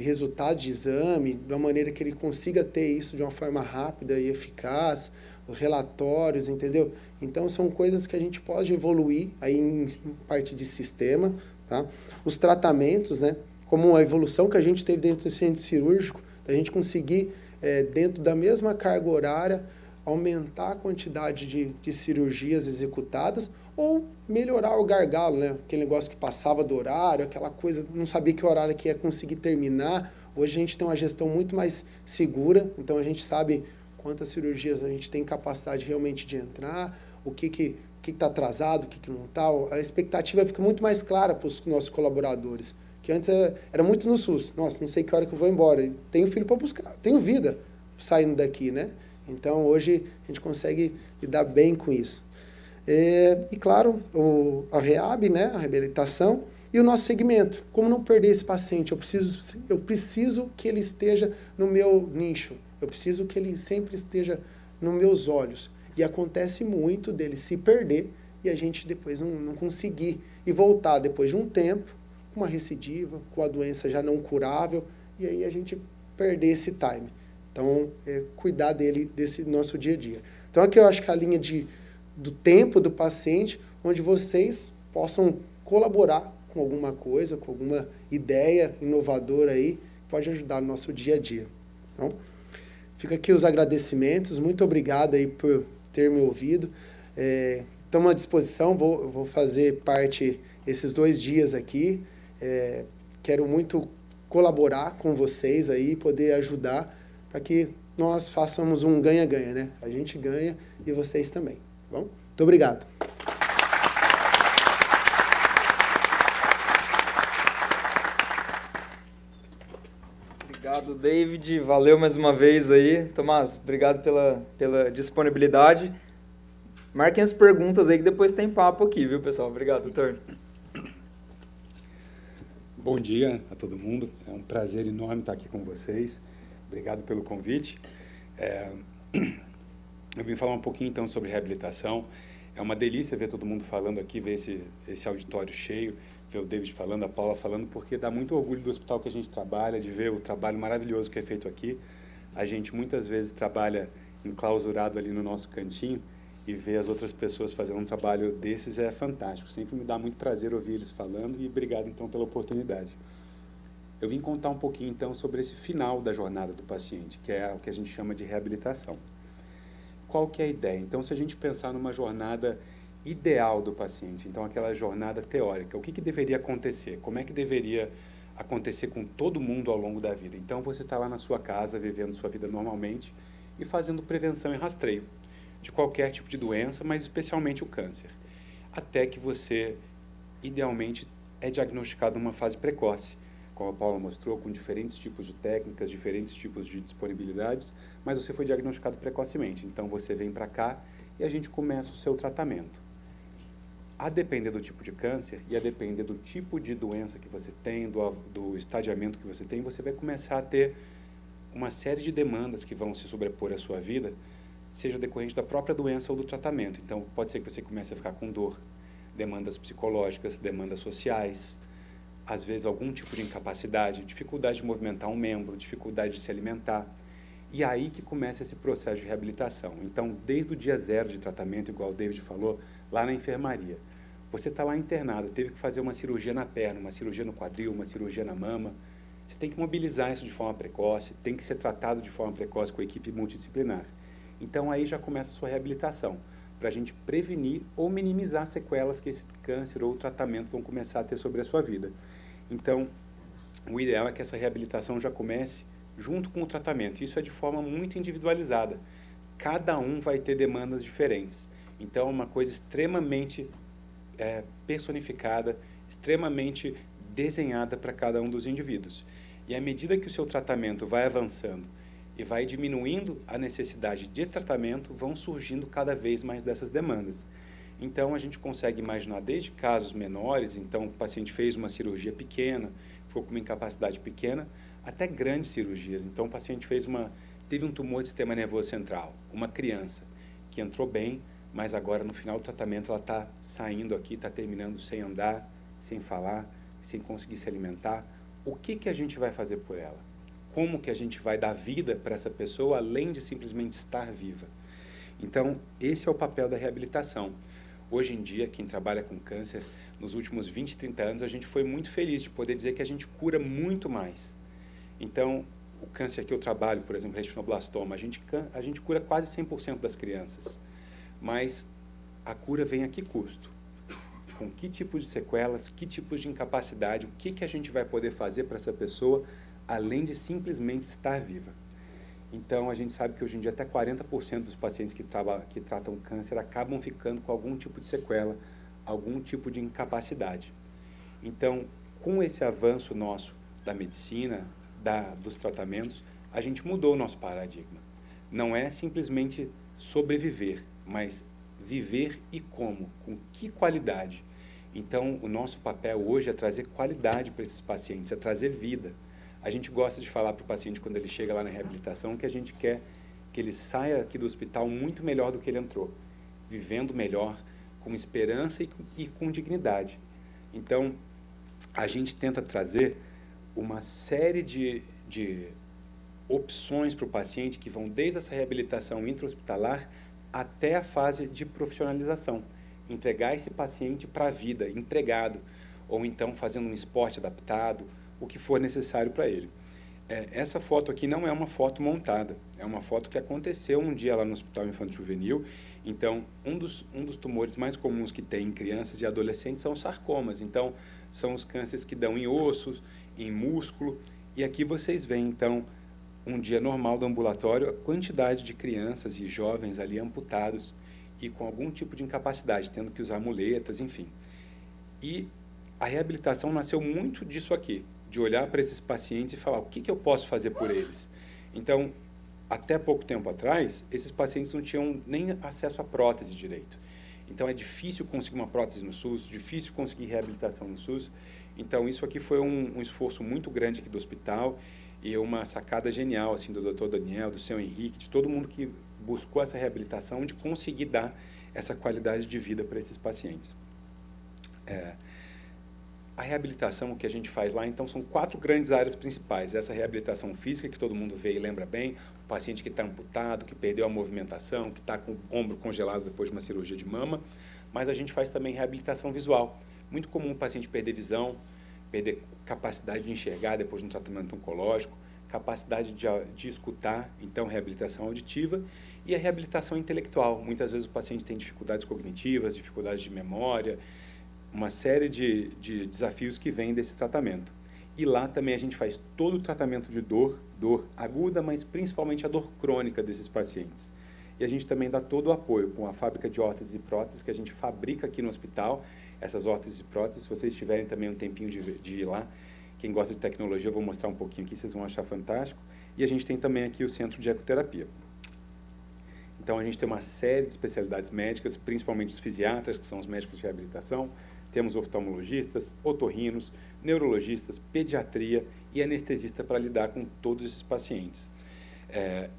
resultado de exame, de uma maneira que ele consiga ter isso de uma forma rápida e eficaz, os relatórios, entendeu? Então, são coisas que a gente pode evoluir aí em parte de sistema, tá? Os tratamentos, né? Como a evolução que a gente teve dentro do centro cirúrgico, a gente conseguir, dentro da mesma carga horária, aumentar a quantidade de cirurgias executadas ou melhorar o gargalo, né? Aquele negócio que passava do horário, aquela coisa, não sabia que horário que ia conseguir terminar. Hoje a gente tem uma gestão muito mais segura, então a gente sabe quantas cirurgias a gente tem capacidade realmente de entrar, o que está atrasado, o que não está. A expectativa fica muito mais clara para os nossos colaboradores, que antes era muito no SUS. Nossa, não sei que hora que eu vou embora, tenho filho para buscar, tenho vida saindo daqui, né? Então hoje a gente consegue lidar bem com isso. E claro, a REAB, né, a reabilitação, e o nosso segmento. Como não perder esse paciente? Eu preciso que ele esteja no meu nicho. Eu preciso que ele sempre esteja nos meus olhos. E acontece muito dele se perder e a gente depois não conseguir e voltar depois de um tempo com uma recidiva, com a doença já não curável, e aí a gente perder esse time. Então, cuidar desse nosso dia a dia. Então, aqui eu acho que a linha do tempo do paciente, onde vocês possam colaborar com alguma coisa, com alguma ideia inovadora aí, que pode ajudar no nosso dia a dia. Então, fica aqui os agradecimentos, muito obrigado aí por ter me ouvido. Estamos à disposição, vou fazer parte esses 2 dias aqui. Quero muito colaborar com vocês aí, poder ajudar para que nós façamos um ganha-ganha, né? A gente ganha e vocês também, tá bom? Muito obrigado. Obrigado, David. Valeu mais uma vez aí. Tomás, obrigado pela disponibilidade. Marquem as perguntas aí que depois tem papo aqui, viu, pessoal? Obrigado, doutor. Bom dia a todo mundo. É um prazer enorme estar aqui com vocês. Obrigado pelo convite. Eu vim falar um pouquinho, então, sobre reabilitação. É uma delícia ver todo mundo falando aqui, ver esse auditório cheio, ver o David falando, a Paula falando, porque dá muito orgulho do hospital que a gente trabalha, de ver o trabalho maravilhoso que é feito aqui. A gente muitas vezes trabalha enclausurado ali no nosso cantinho e ver as outras pessoas fazendo um trabalho desses é fantástico. Sempre me dá muito prazer ouvir eles falando e obrigado, então, pela oportunidade. Eu vim contar um pouquinho, então, sobre esse final da jornada do paciente, que é o que a gente chama de reabilitação. Qual que é a ideia? Então, se a gente pensar numa jornada ideal do paciente, então aquela jornada teórica, o que deveria acontecer? Como é que deveria acontecer com todo mundo ao longo da vida? Então, você está lá na sua casa, vivendo sua vida normalmente e fazendo prevenção e rastreio de qualquer tipo de doença, mas especialmente o câncer, até que você, idealmente, é diagnosticado numa fase precoce, como a Paula mostrou, com diferentes tipos de técnicas, diferentes tipos de disponibilidades, mas você foi diagnosticado precocemente. Então, você vem para cá e a gente começa o seu tratamento. A depender do tipo de câncer e a depender do tipo de doença que você tem, do estadiamento que você tem, você vai começar a ter uma série de demandas que vão se sobrepor à sua vida, seja decorrente da própria doença ou do tratamento. Então, pode ser que você comece a ficar com dor, demandas psicológicas, demandas sociais, às vezes algum tipo de incapacidade, dificuldade de movimentar um membro, dificuldade de se alimentar. E aí que começa esse processo de reabilitação. Então, desde o dia 0 de tratamento, igual o David falou, lá na enfermaria, você está lá internado, teve que fazer uma cirurgia na perna, uma cirurgia no quadril, uma cirurgia na mama. Você tem que mobilizar isso de forma precoce, tem que ser tratado de forma precoce com a equipe multidisciplinar. Então, aí já começa a sua reabilitação, para a gente prevenir ou minimizar sequelas que esse câncer ou o tratamento vão começar a ter sobre a sua vida. Então, o ideal é que essa reabilitação já comece junto com o tratamento. Isso é de forma muito individualizada. Cada um vai ter demandas diferentes. Então, é uma coisa extremamente personificada, extremamente desenhada para cada um dos indivíduos. E à medida que o seu tratamento vai avançando e vai diminuindo a necessidade de tratamento, vão surgindo cada vez mais dessas demandas. Então, a gente consegue imaginar desde casos menores, então o paciente fez uma cirurgia pequena, ficou com uma incapacidade pequena, até grandes cirurgias. Então, o paciente teve um tumor de sistema nervoso central, uma criança que entrou bem, mas agora no final do tratamento ela está saindo aqui, está terminando sem andar, sem falar, sem conseguir se alimentar. O que a gente vai fazer por ela? Como que a gente vai dar vida para essa pessoa, além de simplesmente estar viva? Então, esse é o papel da reabilitação. Hoje em dia, quem trabalha com câncer, nos últimos 20, 30 anos, a gente foi muito feliz de poder dizer que a gente cura muito mais. Então, o câncer que eu trabalho, por exemplo, retinoblastoma, a gente cura quase 100% das crianças. Mas a cura vem a que custo? Com que tipos de sequelas, que tipos de incapacidade, o que a gente vai poder fazer para essa pessoa, além de simplesmente estar viva? Então, a gente sabe que hoje em dia até 40% dos pacientes que tratam câncer acabam ficando com algum tipo de sequela, algum tipo de incapacidade. Então, com esse avanço nosso da medicina, dos tratamentos, a gente mudou o nosso paradigma. Não é simplesmente sobreviver, mas viver e como, com que qualidade. Então, o nosso papel hoje é trazer qualidade para esses pacientes, é trazer vida. A gente gosta de falar para o paciente, quando ele chega lá na reabilitação, que a gente quer que ele saia aqui do hospital muito melhor do que ele entrou, vivendo melhor, com esperança e com dignidade. Então, a gente tenta trazer uma série de opções para o paciente que vão desde essa reabilitação intra-hospitalar até a fase de profissionalização. entregar esse paciente para a vida, empregado, ou então fazendo um esporte adaptado, o que for necessário para ele. Essa foto aqui não é uma foto montada, é uma foto que aconteceu um dia lá no Hospital Infantil Juvenil. Então, um dos tumores mais comuns que tem em crianças e adolescentes são os sarcomas. Então, são os cânceres que dão em ossos, em músculo. E aqui vocês veem, então, um dia normal do ambulatório, a quantidade de crianças e jovens ali amputados e com algum tipo de incapacidade, tendo que usar muletas, enfim. E a reabilitação nasceu muito disso aqui, de olhar para esses pacientes e falar o que eu posso fazer por eles. Então, até pouco tempo atrás, esses pacientes não tinham nem acesso à prótese direito. Então, é difícil conseguir uma prótese no SUS, difícil conseguir reabilitação no SUS. Então, isso aqui foi um esforço muito grande aqui do hospital e uma sacada genial assim, do Dr. Daniel, do seu Henrique, de todo mundo que buscou essa reabilitação, de conseguir dar essa qualidade de vida para esses pacientes. A reabilitação, o que a gente faz lá, então, são 4 grandes áreas principais. Essa reabilitação física, que todo mundo vê e lembra bem, o paciente que está amputado, que perdeu a movimentação, que está com o ombro congelado depois de uma cirurgia de mama, mas a gente faz também reabilitação visual. Muito comum o paciente perder visão, perder capacidade de enxergar depois de um tratamento oncológico, capacidade de escutar, então reabilitação auditiva, e a reabilitação intelectual. Muitas vezes o paciente tem dificuldades cognitivas, dificuldades de memória, uma série de desafios que vêm desse tratamento. E lá também a gente faz todo o tratamento de dor aguda, mas principalmente a dor crônica desses pacientes. E a gente também dá todo o apoio com a fábrica de órteses e próteses que a gente fabrica aqui no hospital. Essas órteses e próteses, se vocês tiverem também um tempinho de ir lá, quem gosta de tecnologia, eu vou mostrar um pouquinho aqui, vocês vão achar fantástico. E a gente tem também aqui o centro de ecoterapia. Então a gente tem uma série de especialidades médicas, principalmente os fisiatras, que são os médicos de reabilitação. Temos oftalmologistas, otorrinos, neurologistas, pediatria e anestesista para lidar com todos esses pacientes.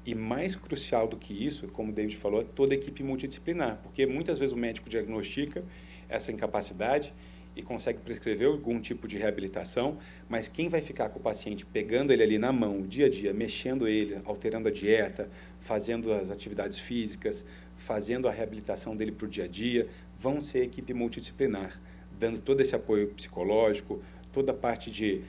E mais crucial do que isso, como o David falou, é toda a equipe multidisciplinar, porque muitas vezes o médico diagnostica essa incapacidade e consegue prescrever algum tipo de reabilitação, mas quem vai ficar com o paciente pegando ele ali na mão, dia a dia, mexendo ele, alterando a dieta, fazendo as atividades físicas, fazendo a reabilitação dele para o dia a dia, vão ser a equipe multidisciplinar, dando todo esse apoio psicológico, toda a parte de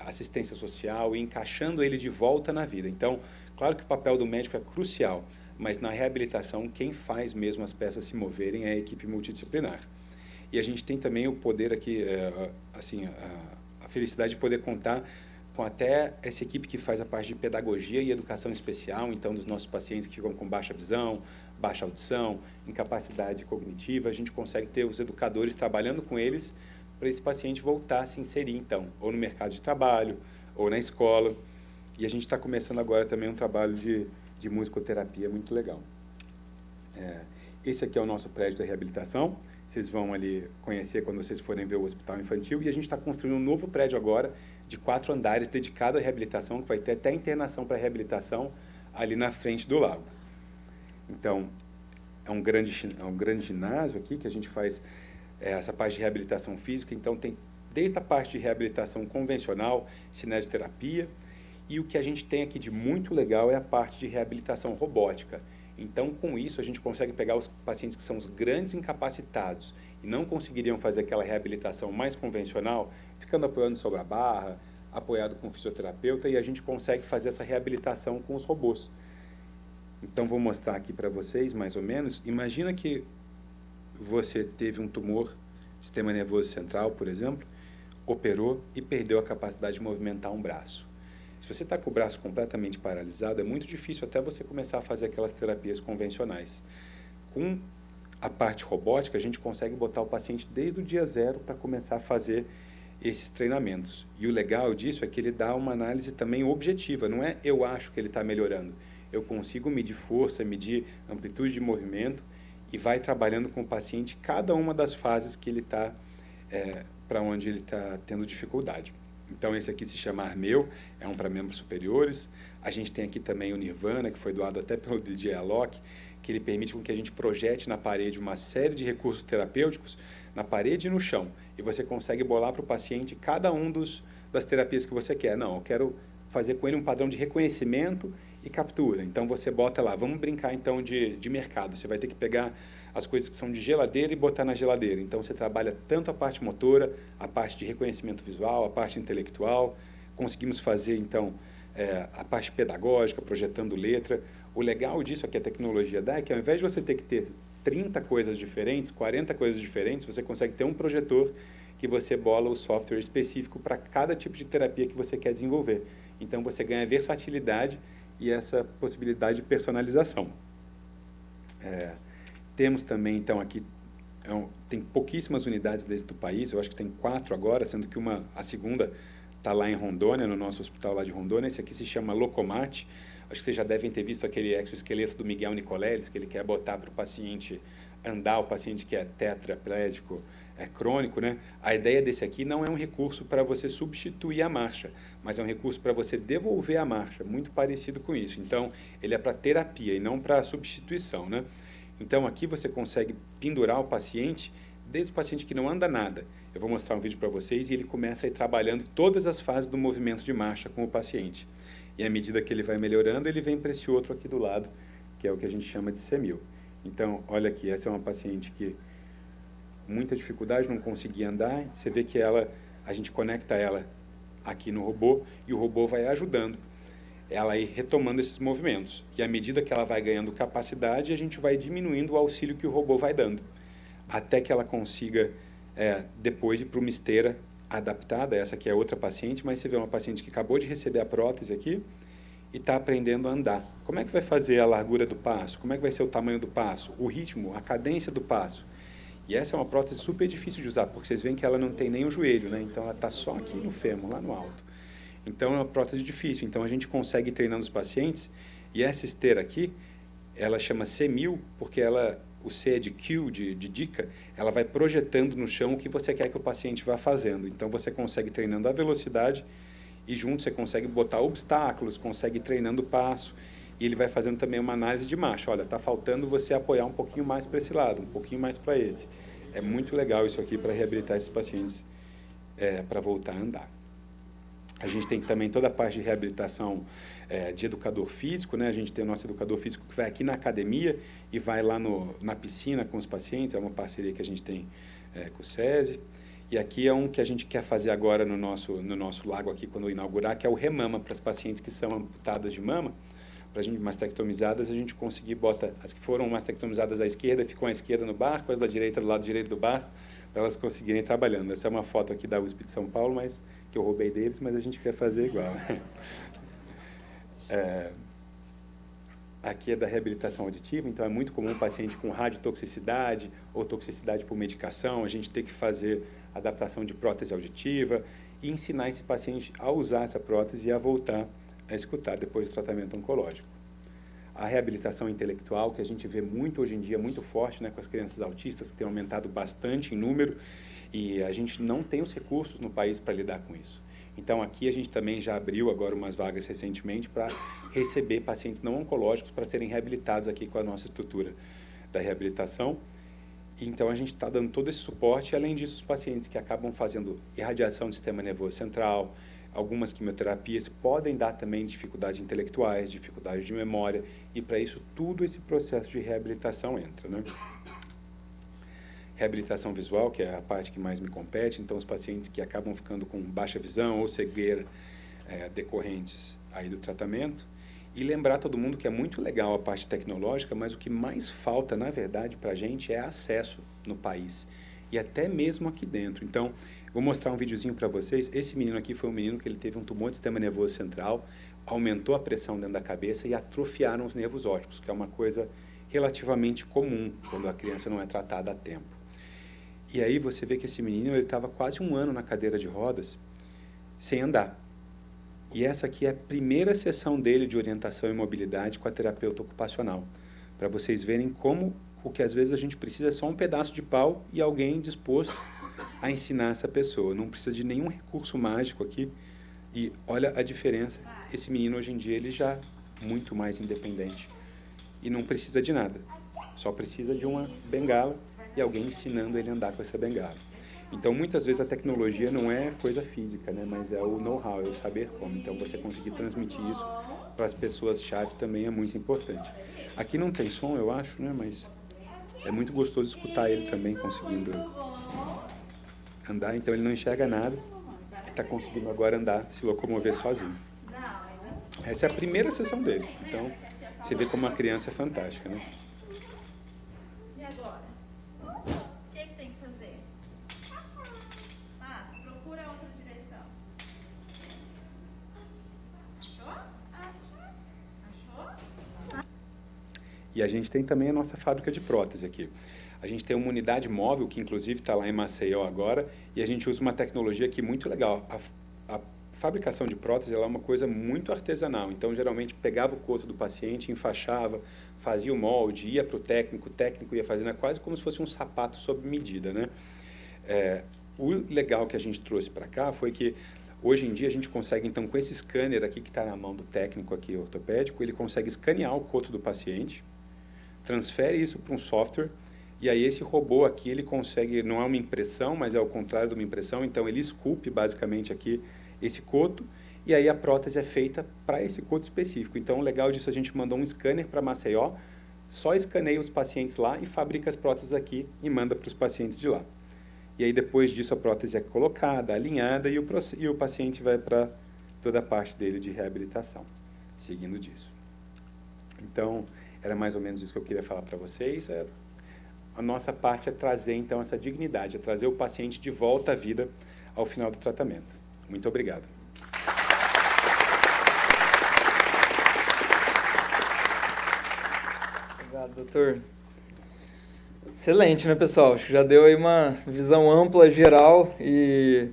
assistência social e encaixando ele de volta na vida. Então, claro que o papel do médico é crucial, mas na reabilitação, quem faz mesmo as peças se moverem é a equipe multidisciplinar. E a gente tem também o poder aqui, a felicidade de poder contar com até essa equipe que faz a parte de pedagogia e educação especial, então dos nossos pacientes que ficam com baixa visão, baixa audição, incapacidade cognitiva, a gente consegue ter os educadores trabalhando com eles para esse paciente voltar a se inserir, então, ou no mercado de trabalho, ou na escola. E a gente está começando agora também um trabalho de musicoterapia muito legal. Esse aqui é o nosso prédio da reabilitação. Vocês vão ali conhecer quando vocês forem ver o Hospital Infantil. E a gente está construindo um novo prédio agora, de 4 andares, dedicado à reabilitação, que vai ter até internação para reabilitação ali na frente do lago. Então, é um grande ginásio aqui, que a gente faz essa parte de reabilitação física. Então, tem desde a parte de reabilitação convencional, cinesioterapia, e o que a gente tem aqui de muito legal é a parte de reabilitação robótica. Então, com isso, a gente consegue pegar os pacientes que são os grandes incapacitados e não conseguiriam fazer aquela reabilitação mais convencional, ficando apoiando sobre a barra, apoiado com o fisioterapeuta, e a gente consegue fazer essa reabilitação com os robôs. Então, vou mostrar aqui para vocês, mais ou menos. Imagina que você teve um tumor, sistema nervoso central, por exemplo, operou e perdeu a capacidade de movimentar um braço. Se você está com o braço completamente paralisado, é muito difícil até você começar a fazer aquelas terapias convencionais. Com a parte robótica, a gente consegue botar o paciente desde o dia 0 para começar a fazer esses treinamentos. E o legal disso é que ele dá uma análise também objetiva, não é eu acho que ele está melhorando. Eu consigo medir força, medir amplitude de movimento e vai trabalhando com o paciente cada uma das fases que ele está, para onde ele está tendo dificuldade. Então, esse aqui se chama Armeu, é um para membros superiores. A gente tem aqui também o Nirvana, que foi doado até pelo DJ Alok, que ele permite com que a gente projete na parede uma série de recursos terapêuticos, na parede e no chão. E você consegue bolar para o paciente cada um das terapias que você quer. Não, eu quero fazer com ele um padrão de reconhecimento e captura. Então, você bota lá, vamos brincar então de mercado. Você vai ter que pegar as coisas que são de geladeira e botar na geladeira. Então, você trabalha tanto a parte motora, a parte de reconhecimento visual, a parte intelectual. Conseguimos fazer, então, a parte pedagógica, projetando letra. O legal disso que a tecnologia dá é que, ao invés de você ter que ter 30 coisas diferentes, 40 coisas diferentes, você consegue ter um projetor que você bola o software específico para cada tipo de terapia que você quer desenvolver. Então, você ganha versatilidade e essa possibilidade de personalização. Temos também, então, aqui, tem pouquíssimas unidades desse do país, eu acho que tem 4 agora, sendo que a segunda está lá em Rondônia, no nosso hospital lá de Rondônia. Esse aqui se chama Locomate. Acho que vocês já devem ter visto aquele exoesqueleto do Miguel Nicoleles, que ele quer botar para o paciente andar, o paciente que é tetraplégico crônico, né? A ideia desse aqui não é um recurso para você substituir a marcha, mas é um recurso para você devolver a marcha, muito parecido com isso. Então, ele é para terapia e não para substituição, né? Então, aqui você consegue pendurar o paciente, desde o paciente que não anda nada. Eu vou mostrar um vídeo para vocês e ele começa a ir trabalhando todas as fases do movimento de marcha com o paciente. E à medida que ele vai melhorando, ele vem para esse outro aqui do lado, que é o que a gente chama de C1000. Então, olha aqui, essa é uma paciente que muita dificuldade, não conseguia andar. Você vê que a gente conecta ela aqui no robô e o robô vai ajudando ela a ir retomando esses movimentos. E à medida que ela vai ganhando capacidade, a gente vai diminuindo o auxílio que o robô vai dando, até que ela consiga, depois, ir para uma esteira adaptada. Essa aqui é outra paciente, mas você vê uma paciente que acabou de receber a prótese aqui e está aprendendo a andar. Como é que vai fazer a largura do passo? Como é que vai ser o tamanho do passo? O ritmo, a cadência do passo? E essa é uma prótese super difícil de usar, porque vocês veem que ela não tem nem o joelho, né? Então ela está só aqui no fêmur, lá no alto. Então é uma prótese difícil. Então a gente consegue ir treinando os pacientes, e essa esteira aqui, ela chama C1000, porque o C é de cue, de dica, ela vai projetando no chão o que você quer que o paciente vá fazendo. Então você consegue ir treinando a velocidade, e junto você consegue botar obstáculos, consegue ir treinando o passo, e ele vai fazendo também uma análise de marcha. Olha, está faltando você apoiar um pouquinho mais para esse lado, um pouquinho mais para esse. É muito legal isso aqui para reabilitar esses pacientes, para voltar a andar. A gente tem também toda a parte de reabilitação de educador físico, né? A gente tem o nosso educador físico que vai aqui na academia e vai lá na piscina com os pacientes. É uma parceria que a gente tem com o SESI. E aqui é um que a gente quer fazer agora no nosso lago aqui, quando inaugurar, que é o remama para as pacientes que são amputadas de mama. Para a gente mastectomizadas, a gente conseguir botar as que foram mastectomizadas à esquerda, ficam à esquerda no barco, as da direita do lado direito do barco, para elas conseguirem ir trabalhando. Essa é uma foto aqui da USP de São Paulo, mas que eu roubei deles, mas a gente quer fazer igual. Aqui é da reabilitação auditiva, então é muito comum um paciente com radiotoxicidade ou toxicidade por medicação, a gente ter que fazer adaptação de prótese auditiva e ensinar esse paciente a usar essa prótese e a voltar a escutar depois do tratamento oncológico. A reabilitação intelectual, que a gente vê muito hoje em dia, muito forte, né, com as crianças autistas, que tem aumentado bastante em número, e a gente não tem os recursos no país para lidar com isso. Então, aqui a gente também já abriu agora umas vagas recentemente para receber pacientes não oncológicos para serem reabilitados aqui com a nossa estrutura da reabilitação. Então, a gente está dando todo esse suporte, e além disso, os pacientes que acabam fazendo irradiação do sistema nervoso central, algumas quimioterapias podem dar também dificuldades intelectuais, dificuldades de memória, e para isso tudo esse processo de reabilitação entra, né? Reabilitação visual, que é a parte que mais me compete, então os pacientes que acabam ficando com baixa visão ou cegueira decorrentes aí do tratamento. E lembrar todo mundo que é muito legal a parte tecnológica, mas o que mais falta, na verdade, para a gente é acesso no país, e até mesmo aqui dentro. Então, vou mostrar um videozinho para vocês. Esse menino aqui foi um menino que ele teve um tumor de sistema nervoso central, aumentou a pressão dentro da cabeça e atrofiaram os nervos ópticos, que é uma coisa relativamente comum quando a criança não é tratada a tempo. E aí você vê que esse menino ele estava quase 1 ano na cadeira de rodas, sem andar. E essa aqui é a primeira sessão dele de orientação e mobilidade com a terapeuta ocupacional, para vocês verem como o que às vezes a gente precisa é só um pedaço de pau e alguém disposto a ensinar essa pessoa. Não precisa de nenhum recurso mágico aqui. E olha a diferença. Esse menino hoje em dia ele já é muito mais independente e não precisa de nada. Só precisa de uma bengala e alguém ensinando ele a andar com essa bengala. Então, muitas vezes a tecnologia não é coisa física, né? Mas é o know-how, é o saber como. Então, você conseguir transmitir isso para as pessoas-chave também é muito importante. Aqui não tem som, eu acho, né? Mas é muito gostoso escutar ele também conseguindo andar. Então ele não enxerga nada, está conseguindo agora andar, se locomover sozinho. Essa é a primeira sessão dele. Então você vê como uma criança é fantástica, né? E agora? O que tem que fazer? Procura outra direção. Achou? E a gente tem também a nossa fábrica de prótese aqui. A gente tem uma unidade móvel, que inclusive está lá em Maceió agora, e a gente usa uma tecnologia aqui muito legal. A fabricação de prótese ela é uma coisa muito artesanal. Então, geralmente, pegava o coto do paciente, enfaixava, fazia o molde, ia para o técnico ia fazendo quase como se fosse um sapato sob medida, né? O legal que a gente trouxe para cá foi que, hoje em dia, a gente consegue, então, com esse scanner aqui que está na mão do técnico aqui ortopédico, ele consegue escanear o coto do paciente, transfere isso para um software, e aí esse robô aqui, ele consegue, não é uma impressão, mas é o contrário de uma impressão, então ele esculpe basicamente aqui esse coto, e aí a prótese é feita para esse coto específico. Então o legal disso, a gente mandou um scanner para Maceió, só escaneia os pacientes lá e fabrica as próteses aqui e manda para os pacientes de lá. E aí depois disso a prótese é colocada, alinhada, e o paciente vai para toda a parte dele de reabilitação, seguindo disso. Então, era mais ou menos isso que eu queria falar para vocês. A nossa parte é trazer, então, essa dignidade, é trazer o paciente de volta à vida ao final do tratamento. Muito obrigado. Obrigado, doutor. Excelente, né, pessoal? Acho que já deu aí uma visão ampla, geral, e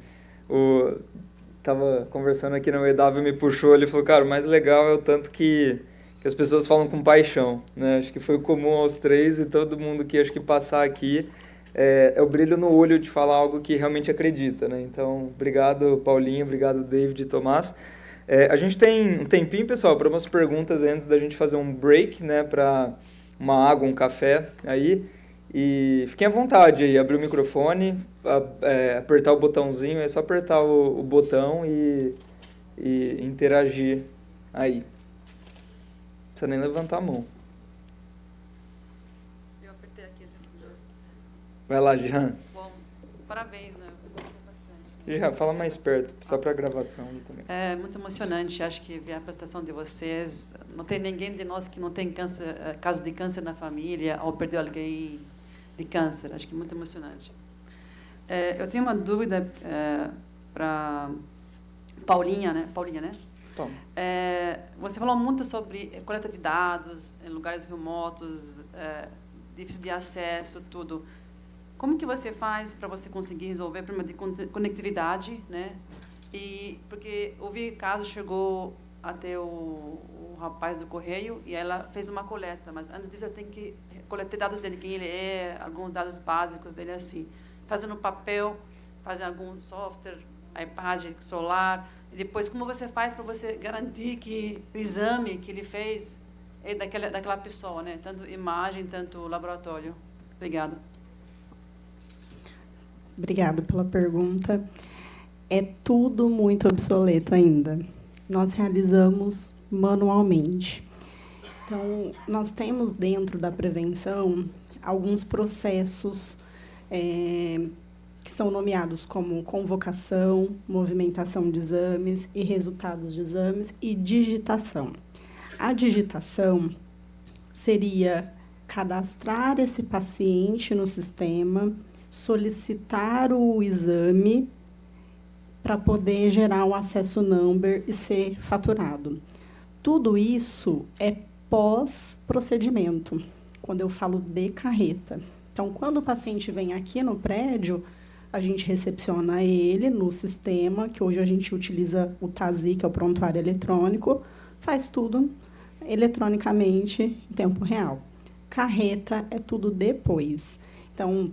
tava conversando aqui no EW, me puxou, ele falou, cara, o mais legal é o tanto que as pessoas falam com paixão, né? Acho que foi comum aos três e todo mundo que acho que passar aqui é o brilho no olho de falar algo que realmente acredita, né? Então, obrigado, Paulinho, obrigado, David e Tomás. A gente tem um tempinho, pessoal, para umas perguntas antes da gente fazer um break, né? Para uma água, um café aí. E fiquem à vontade aí, abrir o microfone, apertar o botãozinho, é só apertar o botão e interagir aí. Não precisa nem levantar a mão. Eu apertei aqui esse sensor. Vai lá, Jean. Bom, parabéns, né? Jean, fala mais perto, só para a gravação também. É muito emocionante, acho que ver a prestação de vocês. Não tem ninguém de nós que não tem câncer, caso de câncer na família ou perdeu alguém de câncer. Acho que é muito emocionante. Eu tenho uma dúvida para Paulinha, né? Você falou muito sobre coleta de dados em lugares remotos, difícil de acesso, tudo. Como que você faz para você conseguir resolver o problema de conectividade, né? E porque ouvi caso chegou até o rapaz do correio e ela fez uma coleta, mas antes disso ela tem que coletar dados dele, quem ele é, alguns dados básicos dele assim, fazendo papel, fazer algum software, iPad, celular. E depois, como você faz para você garantir que o exame que ele fez é daquela pessoa, né? Tanto imagem, tanto laboratório. Obrigada. Obrigada pela pergunta. É tudo muito obsoleto ainda. Nós realizamos manualmente. Então, nós temos dentro da prevenção alguns processos que são nomeados como convocação, movimentação de exames e resultados de exames e digitação. A digitação seria cadastrar esse paciente no sistema, solicitar o exame para poder gerar o acesso number e ser faturado. Tudo isso é pós-procedimento, quando eu falo de carreta. Então, quando o paciente vem aqui no prédio, a gente recepciona ele no sistema, que hoje a gente utiliza o TASI, que é o prontuário eletrônico, faz tudo eletronicamente em tempo real. Carreta é tudo depois. Então,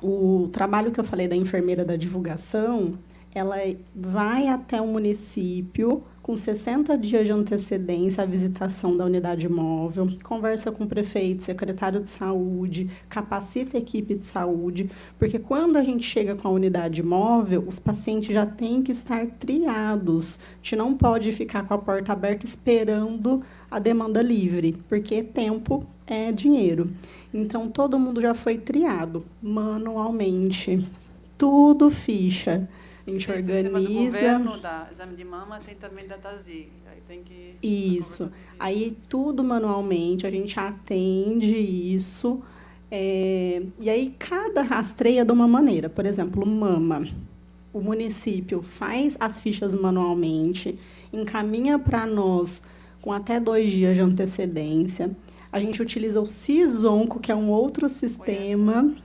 o trabalho que eu falei da enfermeira da divulgação, ela vai até o município com 60 dias de antecedência à visitação da unidade móvel, conversa com o prefeito, secretário de saúde, capacita a equipe de saúde, porque quando a gente chega com a unidade móvel, os pacientes já têm que estar triados. A gente não pode ficar com a porta aberta esperando a demanda livre, porque tempo é dinheiro. Então, todo mundo já foi triado manualmente. Tudo ficha. A gente organiza. O sistema do governo dá exame de mama, tem também da TASI. Aí tem que... Isso. Aí, tudo manualmente, a gente atende isso. E aí, cada rastreia de uma maneira. Por exemplo, mama. O município faz as fichas manualmente, encaminha para nós com até 2 dias de antecedência. A gente utiliza o Cisonco, que é um outro sistema,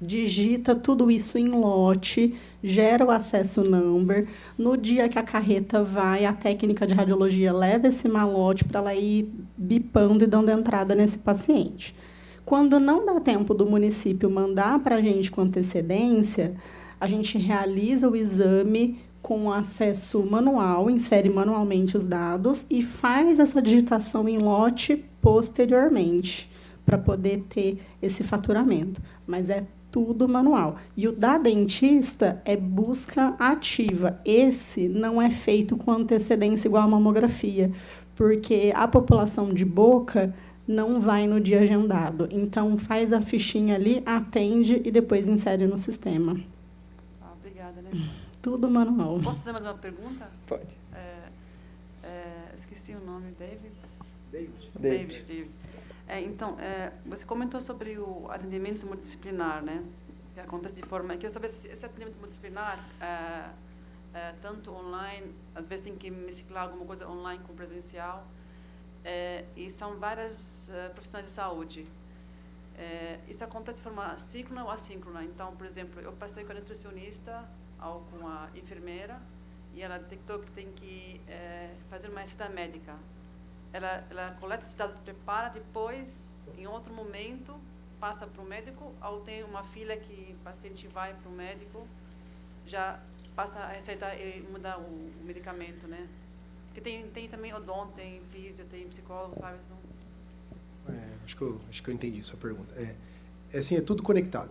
digita tudo isso em lote, gera o acesso number. No dia que a carreta vai, a técnica de radiologia leva esse malote para ela ir bipando e dando entrada nesse paciente. Quando não dá tempo do município mandar para a gente com antecedência, a gente realiza o exame com acesso manual, insere manualmente os dados e faz essa digitação em lote posteriormente, para poder ter esse faturamento. Mas é tudo manual. E o da dentista é busca ativa. Esse não é feito com antecedência igual a mamografia, porque a população de boca não vai no dia agendado. Então, faz a fichinha ali, atende e depois insere no sistema. Obrigada, né? Tudo manual. Posso fazer mais uma pergunta? Pode. Esqueci o nome, David. David. Então, você comentou sobre o atendimento multidisciplinar, né? Que acontece de forma... Eu queria saber se esse atendimento multidisciplinar, tanto online, às vezes tem que mesclar alguma coisa online com presencial, e são várias profissionais de saúde. Isso acontece de forma síncrona ou assíncrona. Então, por exemplo, eu passei com a nutricionista ou com a enfermeira e ela detectou que tem que fazer uma receita médica. Ela coleta esses dados, prepara, depois, em outro momento, passa para o médico, ou tem uma fila que o paciente vai para o médico, já passa a receita e muda o medicamento, né? Porque tem também odonto, tem físio, tem psicólogo, sabe? Então... Acho que eu entendi sua pergunta. Assim, é tudo conectado.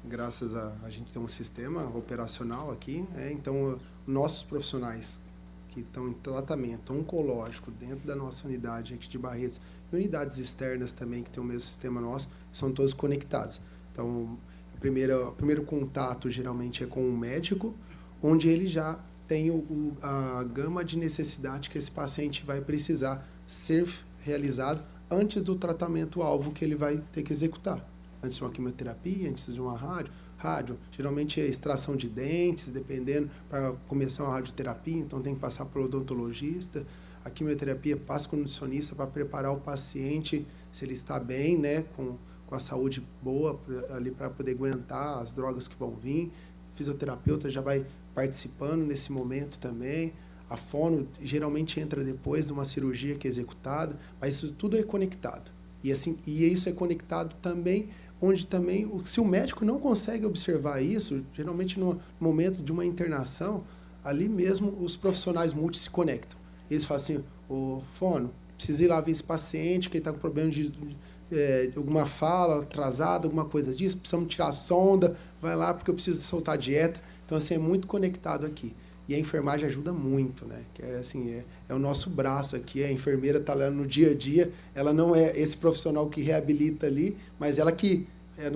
Graças a gente tem um sistema operacional aqui, então nossos profissionais que estão em tratamento oncológico dentro da nossa unidade aqui de Barretos e unidades externas também que tem o mesmo sistema nosso, são todos conectados. Então, o primeiro contato geralmente é com o médico, onde ele já tem a gama de necessidade que esse paciente vai precisar ser realizado antes do tratamento-alvo que ele vai ter que executar. Antes de uma quimioterapia, antes de uma rádio, geralmente é extração de dentes, dependendo, para começar uma radioterapia, então tem que passar pelo odontologista. A quimioterapia passa com o nutricionista para preparar o paciente, se ele está bem, né, com a saúde boa, ali para poder aguentar as drogas que vão vir. O fisioterapeuta já vai participando nesse momento também. A fono geralmente entra depois de uma cirurgia que é executada, mas isso tudo é conectado. E isso é conectado também, onde também, se o médico não consegue observar isso, geralmente no momento de uma internação, ali mesmo os profissionais multi se conectam. Eles falam assim, fono, precisa ir lá ver esse paciente que está com problema de alguma fala atrasada, alguma coisa disso, precisamos tirar a sonda, vai lá porque eu preciso soltar a dieta. Então, assim, é muito conectado aqui. E a enfermagem ajuda muito, né? Que é o nosso braço aqui, a enfermeira está lá no dia a dia, ela não é esse profissional que reabilita ali, mas ela que,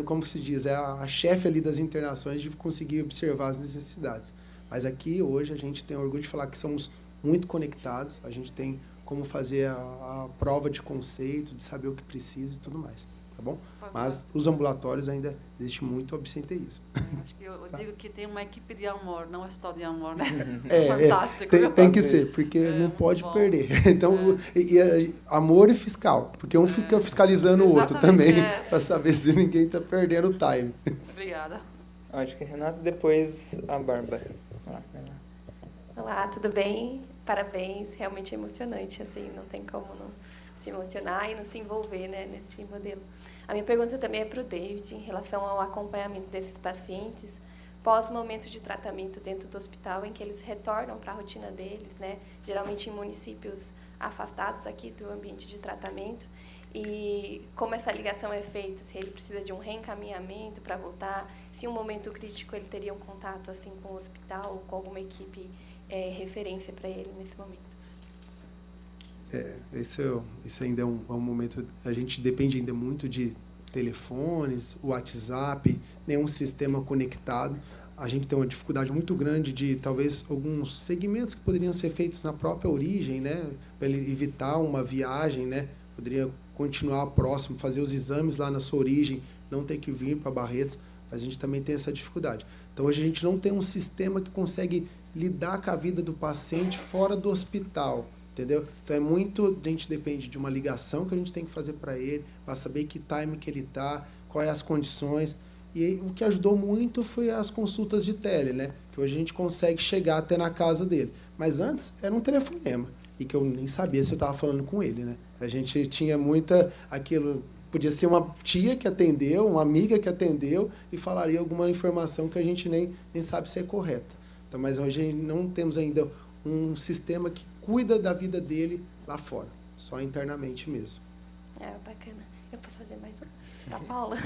como se diz, é a chefe ali das internações de conseguir observar as necessidades. Mas aqui, hoje, a gente tem orgulho de falar que somos muito conectados, a gente tem como fazer a prova de conceito, de saber o que precisa e tudo mais, tá bom? Mas os ambulatórios ainda existe muito absenteísmo. Acho que eu digo que tem uma equipe de amor, não é só de amor, né? Fantástico. Tem que ser, porque não pode perder. Então, amor e fiscal, porque um fica fiscalizando o outro também, para saber se ninguém está perdendo o time. Obrigada. Acho que Renata, depois a Bárbara. Olá, tudo bem? Parabéns, realmente é emocionante, assim, não tem como não se emocionar e não se envolver, né, nesse modelo. A minha pergunta também é para o David, em relação ao acompanhamento desses pacientes pós-momento de tratamento dentro do hospital, em que eles retornam para a rotina deles, né, geralmente em municípios afastados aqui do ambiente de tratamento, e como essa ligação é feita, se ele precisa de um reencaminhamento para voltar, se em um momento crítico ele teria um contato assim com o hospital ou com alguma equipe referência para ele nesse momento. Esse ainda é um momento... A gente depende ainda muito de telefones, WhatsApp, nenhum sistema conectado. A gente tem uma dificuldade muito grande de, talvez, alguns segmentos que poderiam ser feitos na própria origem, né? Para evitar uma viagem, né? Poderia continuar próximo, fazer os exames lá na sua origem, não ter que vir para Barretos, mas a gente também tem essa dificuldade. Então, hoje a gente não tem um sistema que consegue lidar com a vida do paciente fora do hospital, entendeu? Então, a gente depende de uma ligação que a gente tem que fazer para ele, para saber que time que ele está, quais as condições. E aí, o que ajudou muito foi as consultas de tele, né? Que hoje a gente consegue chegar até na casa dele. Mas antes, era um telefonema, e que eu nem sabia se eu estava falando com ele, né? A gente tinha aquilo... Podia ser uma tia que atendeu, uma amiga que atendeu e falaria alguma informação que a gente nem sabe se é correta. Então, mas hoje não temos ainda um sistema que cuida da vida dele lá fora, só internamente mesmo. Bacana. Eu posso fazer mais um? Para a Paula?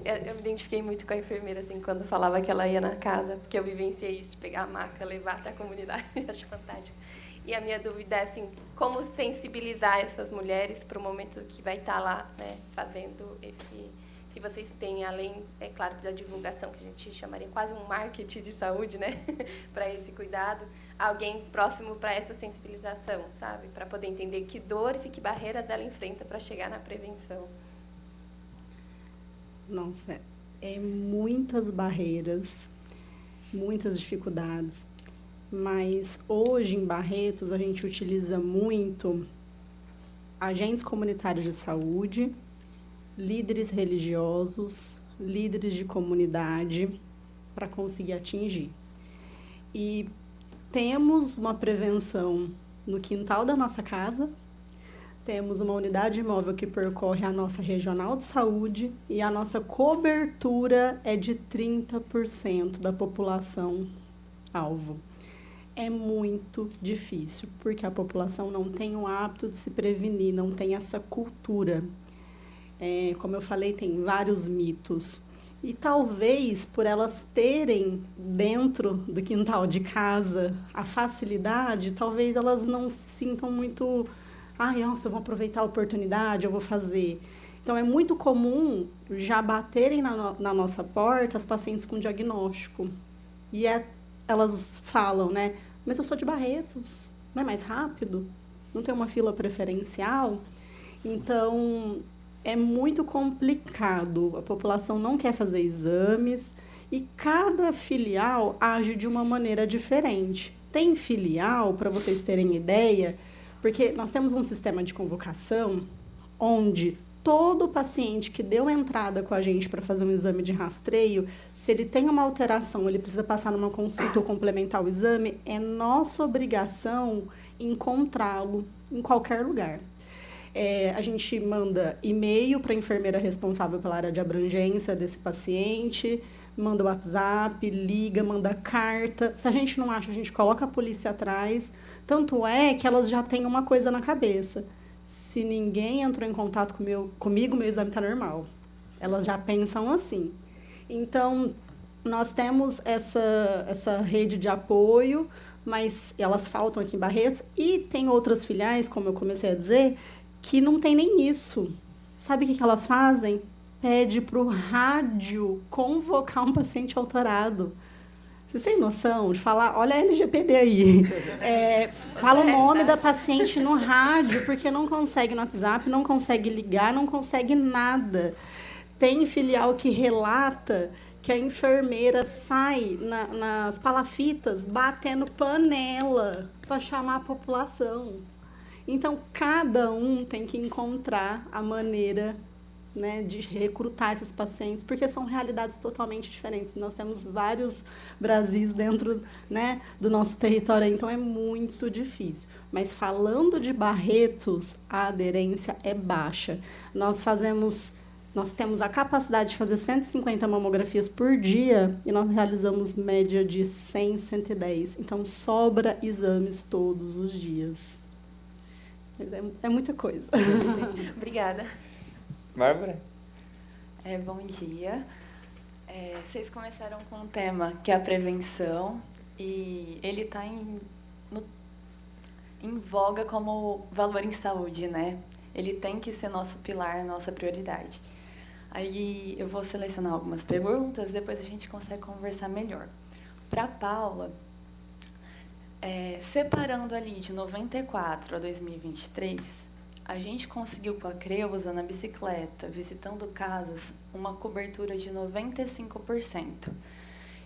Eu me identifiquei muito com a enfermeira, assim, quando falava que ela ia na casa, porque eu vivenciei isso, de pegar a maca, levar até a comunidade, acho fantástico. E a minha dúvida é, assim, como sensibilizar essas mulheres para o momento que vai estar lá, né, fazendo esse... Se vocês têm, além, é claro, da divulgação, que a gente chamaria quase um marketing de saúde, né, para esse cuidado, alguém próximo para essa sensibilização, sabe? Para poder entender que dores e que barreiras ela enfrenta para chegar na prevenção. Nossa, muitas barreiras, muitas dificuldades. Mas hoje em Barretos a gente utiliza muito agentes comunitários de saúde, líderes religiosos, líderes de comunidade para conseguir atingir. E temos uma prevenção no quintal da nossa casa, temos uma unidade móvel que percorre a nossa regional de saúde e a nossa cobertura é de 30% da população alvo. É muito difícil, porque a população não tem o hábito de se prevenir, não tem essa cultura. Como eu falei, tem vários mitos. E talvez, por elas terem dentro do quintal de casa a facilidade, talvez elas não se sintam muito... nossa, eu vou aproveitar a oportunidade, eu vou fazer. Então, é muito comum já baterem na nossa porta as pacientes com diagnóstico. E elas falam, né? Mas eu sou de Barretos, não é mais rápido? Não tem uma fila preferencial? Então, é muito complicado. A população não quer fazer exames e cada filial age de uma maneira diferente. Tem filial, para vocês terem ideia, porque nós temos um sistema de convocação onde todo paciente que deu entrada com a gente para fazer um exame de rastreio, se ele tem uma alteração, ele precisa passar numa consulta ou complementar o exame, é nossa obrigação encontrá-lo em qualquer lugar. A gente manda e-mail para a enfermeira responsável pela área de abrangência desse paciente, manda WhatsApp, liga, manda carta. Se a gente não acha, a gente coloca a polícia atrás. Tanto é que elas já têm uma coisa na cabeça. Se ninguém entrou em contato comigo, meu exame está normal. Elas já pensam assim. Então, nós temos essa rede de apoio, mas elas faltam aqui em Barretos. E tem outras filiais, como eu comecei a dizer, que não tem nem isso. Sabe o que elas fazem? Pede para o rádio convocar um paciente autorado. Vocês têm noção de falar, olha a LGPD aí, fala o nome da paciente no rádio, porque não consegue no WhatsApp, não consegue ligar, não consegue nada. Tem filial que relata que a enfermeira sai nas palafitas batendo panela para chamar a população. Então, cada um tem que encontrar a maneira, né, de recrutar esses pacientes, porque são realidades totalmente diferentes. Nós temos vários Brasis dentro, né, do nosso território, então é muito difícil. Mas falando de Barretos, a aderência é baixa. Nós temos a capacidade de fazer 150 mamografias por dia e nós realizamos média de 100, 110. Então, sobra exames todos os dias. Mas é muita coisa. Obrigada. Bárbara? Bom dia. Vocês começaram com um tema que é a prevenção e ele está em voga como valor em saúde, né? Ele tem que ser nosso pilar, nossa prioridade. Aí eu vou selecionar algumas perguntas, depois a gente consegue conversar melhor. Para a Paula, separando ali de 94 a 2023, a gente conseguiu com a Creuza, na bicicleta, visitando casas, uma cobertura de 95%.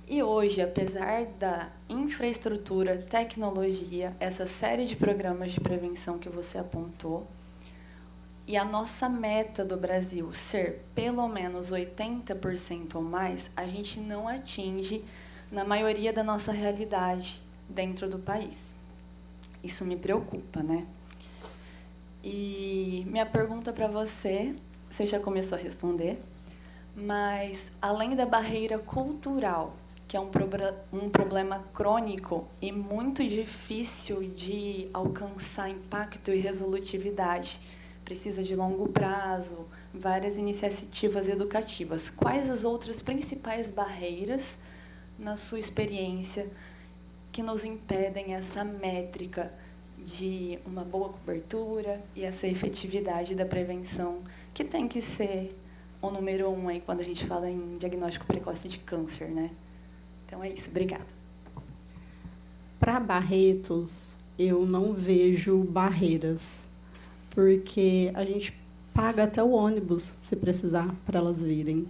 E hoje, apesar da infraestrutura, tecnologia, essa série de programas de prevenção que você apontou, e a nossa meta do Brasil ser pelo menos 80% ou mais, a gente não atinge na maioria da nossa realidade dentro do país. Isso me preocupa, né? E minha pergunta para você já começou a responder, mas além da barreira cultural, que é um problema crônico e muito difícil de alcançar impacto e resolutividade, precisa de longo prazo, várias iniciativas educativas. Quais as outras principais barreiras, na sua experiência, que nos impedem essa métrica de uma boa cobertura e essa efetividade da prevenção, que tem que ser o número 1 aí quando a gente fala em diagnóstico precoce de câncer, né? Então é isso, obrigada. Para Barretos, eu não vejo barreiras, porque a gente paga até o ônibus, se precisar, para elas virem.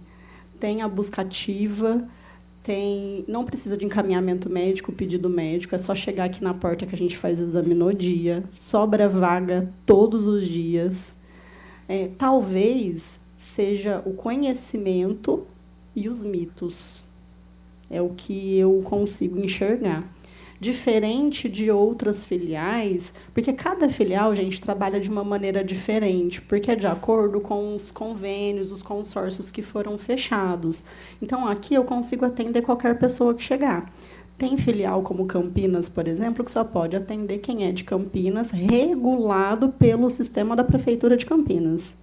Tem a busca ativa, não precisa de encaminhamento médico, pedido médico, é só chegar aqui na porta que a gente faz o exame no dia, sobra vaga todos os dias. Talvez seja o conhecimento e os mitos. É o que eu consigo enxergar. Diferente de outras filiais, porque cada filial, gente, trabalha de uma maneira diferente, porque é de acordo com os convênios, os consórcios que foram fechados. Então, aqui eu consigo atender qualquer pessoa que chegar. Tem filial como Campinas, por exemplo, que só pode atender quem é de Campinas, regulado pelo sistema da Prefeitura de Campinas.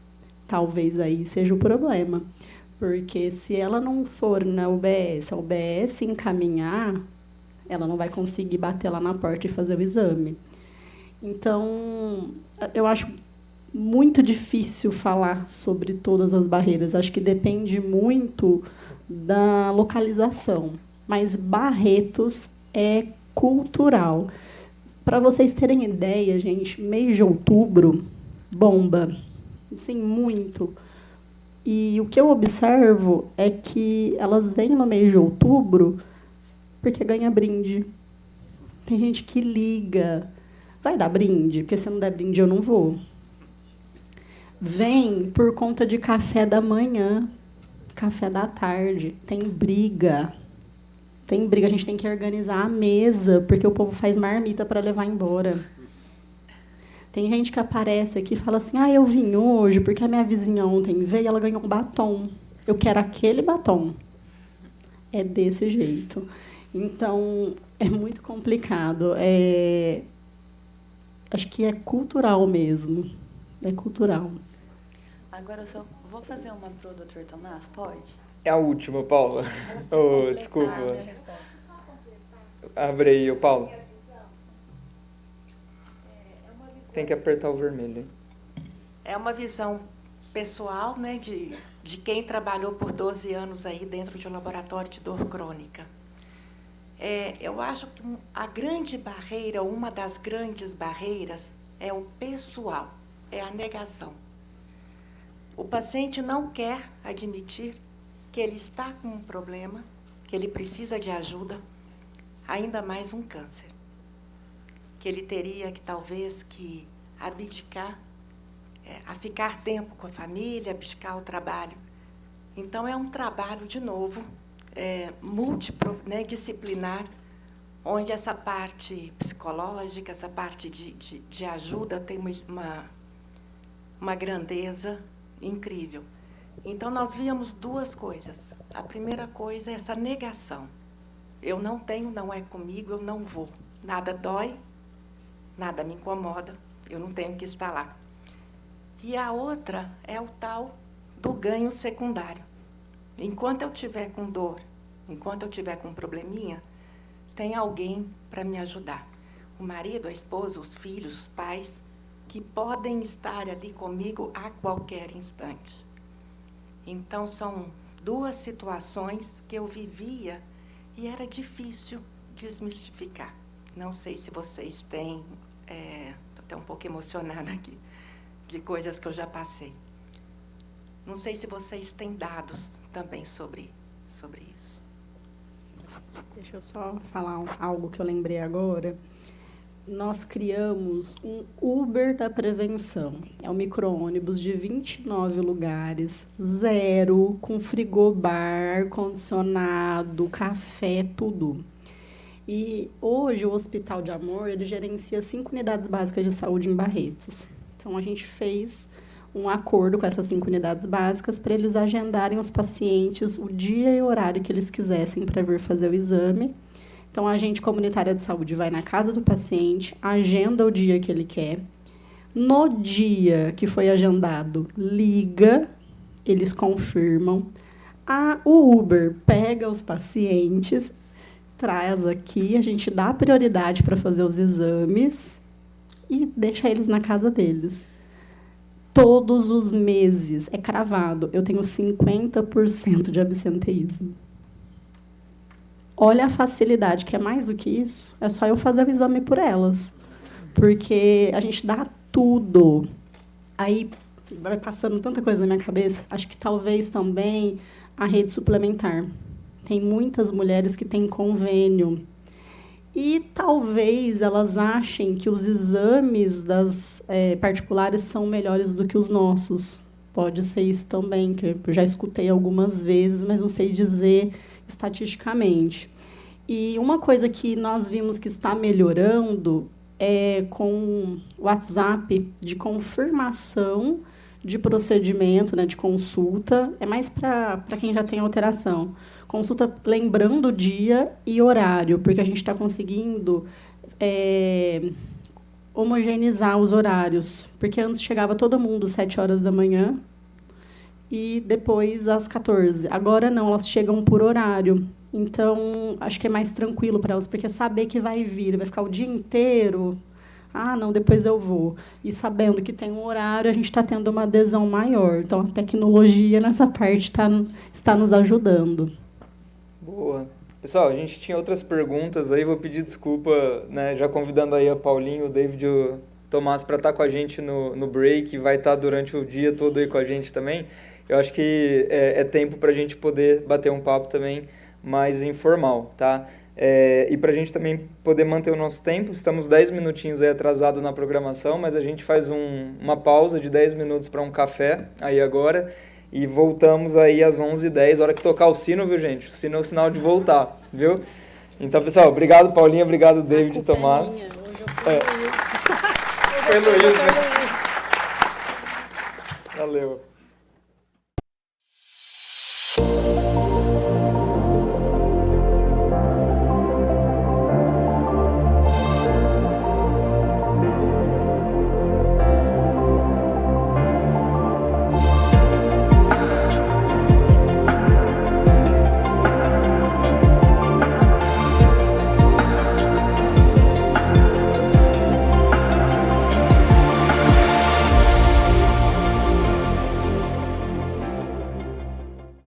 Talvez aí seja o problema. Porque se ela não for na UBS, a UBS encaminhar, ela não vai conseguir bater lá na porta e fazer o exame. Então, eu acho muito difícil falar sobre todas as barreiras. Acho que depende muito da localização. Mas Barretos é cultural. Para vocês terem ideia, gente, mês de outubro bomba. Assim, muito. E o que eu observo é que elas vêm no mês de outubro porque ganha brinde. Tem gente que liga. Vai dar brinde? Porque se não der brinde, eu não vou. Vem por conta de café da manhã, café da tarde. Tem briga. Tem briga. A gente tem que organizar a mesa, porque o povo faz marmita para levar embora. Tem gente que aparece aqui e fala assim, eu vim hoje porque a minha vizinha ontem veio e ela ganhou um batom. Eu quero aquele batom. É desse jeito. Então, é muito complicado. Acho que é cultural mesmo. É cultural. Agora eu só vou fazer uma para o Dr. Tomás, pode? É a última, Paula. Desculpa. Abre aí, Paulo. Tem que apertar o vermelho. É uma visão pessoal, né, de quem trabalhou por 12 anos aí dentro de um laboratório de dor crônica. Eu acho que a grande barreira, uma das grandes barreiras, é o pessoal, é a negação. O paciente não quer admitir que ele está com um problema, que ele precisa de ajuda, ainda mais um câncer. Que ele teria que, talvez, que abdicar, a ficar tempo com a família, abdicar o trabalho. Então, é um trabalho, de novo, múltiplo, né, disciplinar, onde essa parte psicológica, essa parte de ajuda tem uma grandeza incrível. Então, nós víamos duas coisas. A primeira coisa é essa negação. Eu não tenho, não é comigo, eu não vou. Nada dói, nada me incomoda, eu não tenho que estar lá. E a outra é o tal do ganho secundário. Enquanto eu estiver com dor, enquanto eu estiver com um probleminha, tem alguém para me ajudar. o marido, a esposa, os filhos, os pais, que podem estar ali comigo a qualquer instante. Então, são duas situações que eu vivia e era difícil desmistificar. Não sei se vocês têm, estou até um pouco emocionada aqui, de coisas que eu já passei. Não sei se vocês têm dados também sobre isso. Deixa eu só falar algo que eu lembrei agora. Nós criamos um Uber da prevenção. É um micro-ônibus de 29 lugares, 0, com frigobar, ar-condicionado, café, tudo. E hoje o Hospital de Amor, ele gerencia 5 unidades básicas de saúde em Barretos. Então, a gente fez um acordo com essas 5 unidades básicas para eles agendarem os pacientes o dia e o horário que eles quisessem para vir fazer o exame. Então, a agente comunitária de saúde vai na casa do paciente, agenda o dia que ele quer. No dia que foi agendado, liga, eles confirmam. O Uber pega os pacientes, traz aqui, a gente dá prioridade para fazer os exames e deixa eles na casa deles. Todos os meses, é cravado, eu tenho 50% de absenteísmo. Olha a facilidade, que é mais do que isso, é só eu fazer o exame por elas. Porque a gente dá tudo. Aí vai passando tanta coisa na minha cabeça, acho que talvez também a rede suplementar. Tem muitas mulheres que têm convênio. E talvez elas achem que os exames das particulares são melhores do que os nossos. Pode ser isso também, que eu já escutei algumas vezes, mas não sei dizer estatisticamente. E uma coisa que nós vimos que está melhorando é com o WhatsApp de confirmação de procedimento, né, de consulta. É mais para quem já tem alteração. Consulta lembrando o dia e horário, porque a gente está conseguindo homogeneizar os horários. Porque antes chegava todo mundo às 7 horas da manhã e depois às 14. Agora não, elas chegam por horário. Então, acho que é mais tranquilo para elas, porque saber que vai vir, vai ficar o dia inteiro. Ah, não, depois eu vou. E sabendo que tem um horário, a gente está tendo uma adesão maior. Então, a tecnologia nessa parte está nos ajudando. Boa. Pessoal, a gente tinha outras perguntas aí, vou pedir desculpa, né, já convidando aí a Paulinho, o David e o Tomás para estar com a gente no break, vai estar durante o dia todo aí com a gente também. Eu acho que é tempo para a gente poder bater um papo também mais informal, tá? E para a gente também poder manter o nosso tempo, estamos 10 minutinhos aí atrasados na programação, mas a gente faz uma pausa de 10 minutos para um café aí agora e voltamos aí às 11h10, hora que tocar o sino, viu, gente? O sino é o sinal de voltar, viu? Então, pessoal, obrigado, Paulinha, obrigado, David e Tomás. Hoje eu fui Foi Luiz, né? Valeu.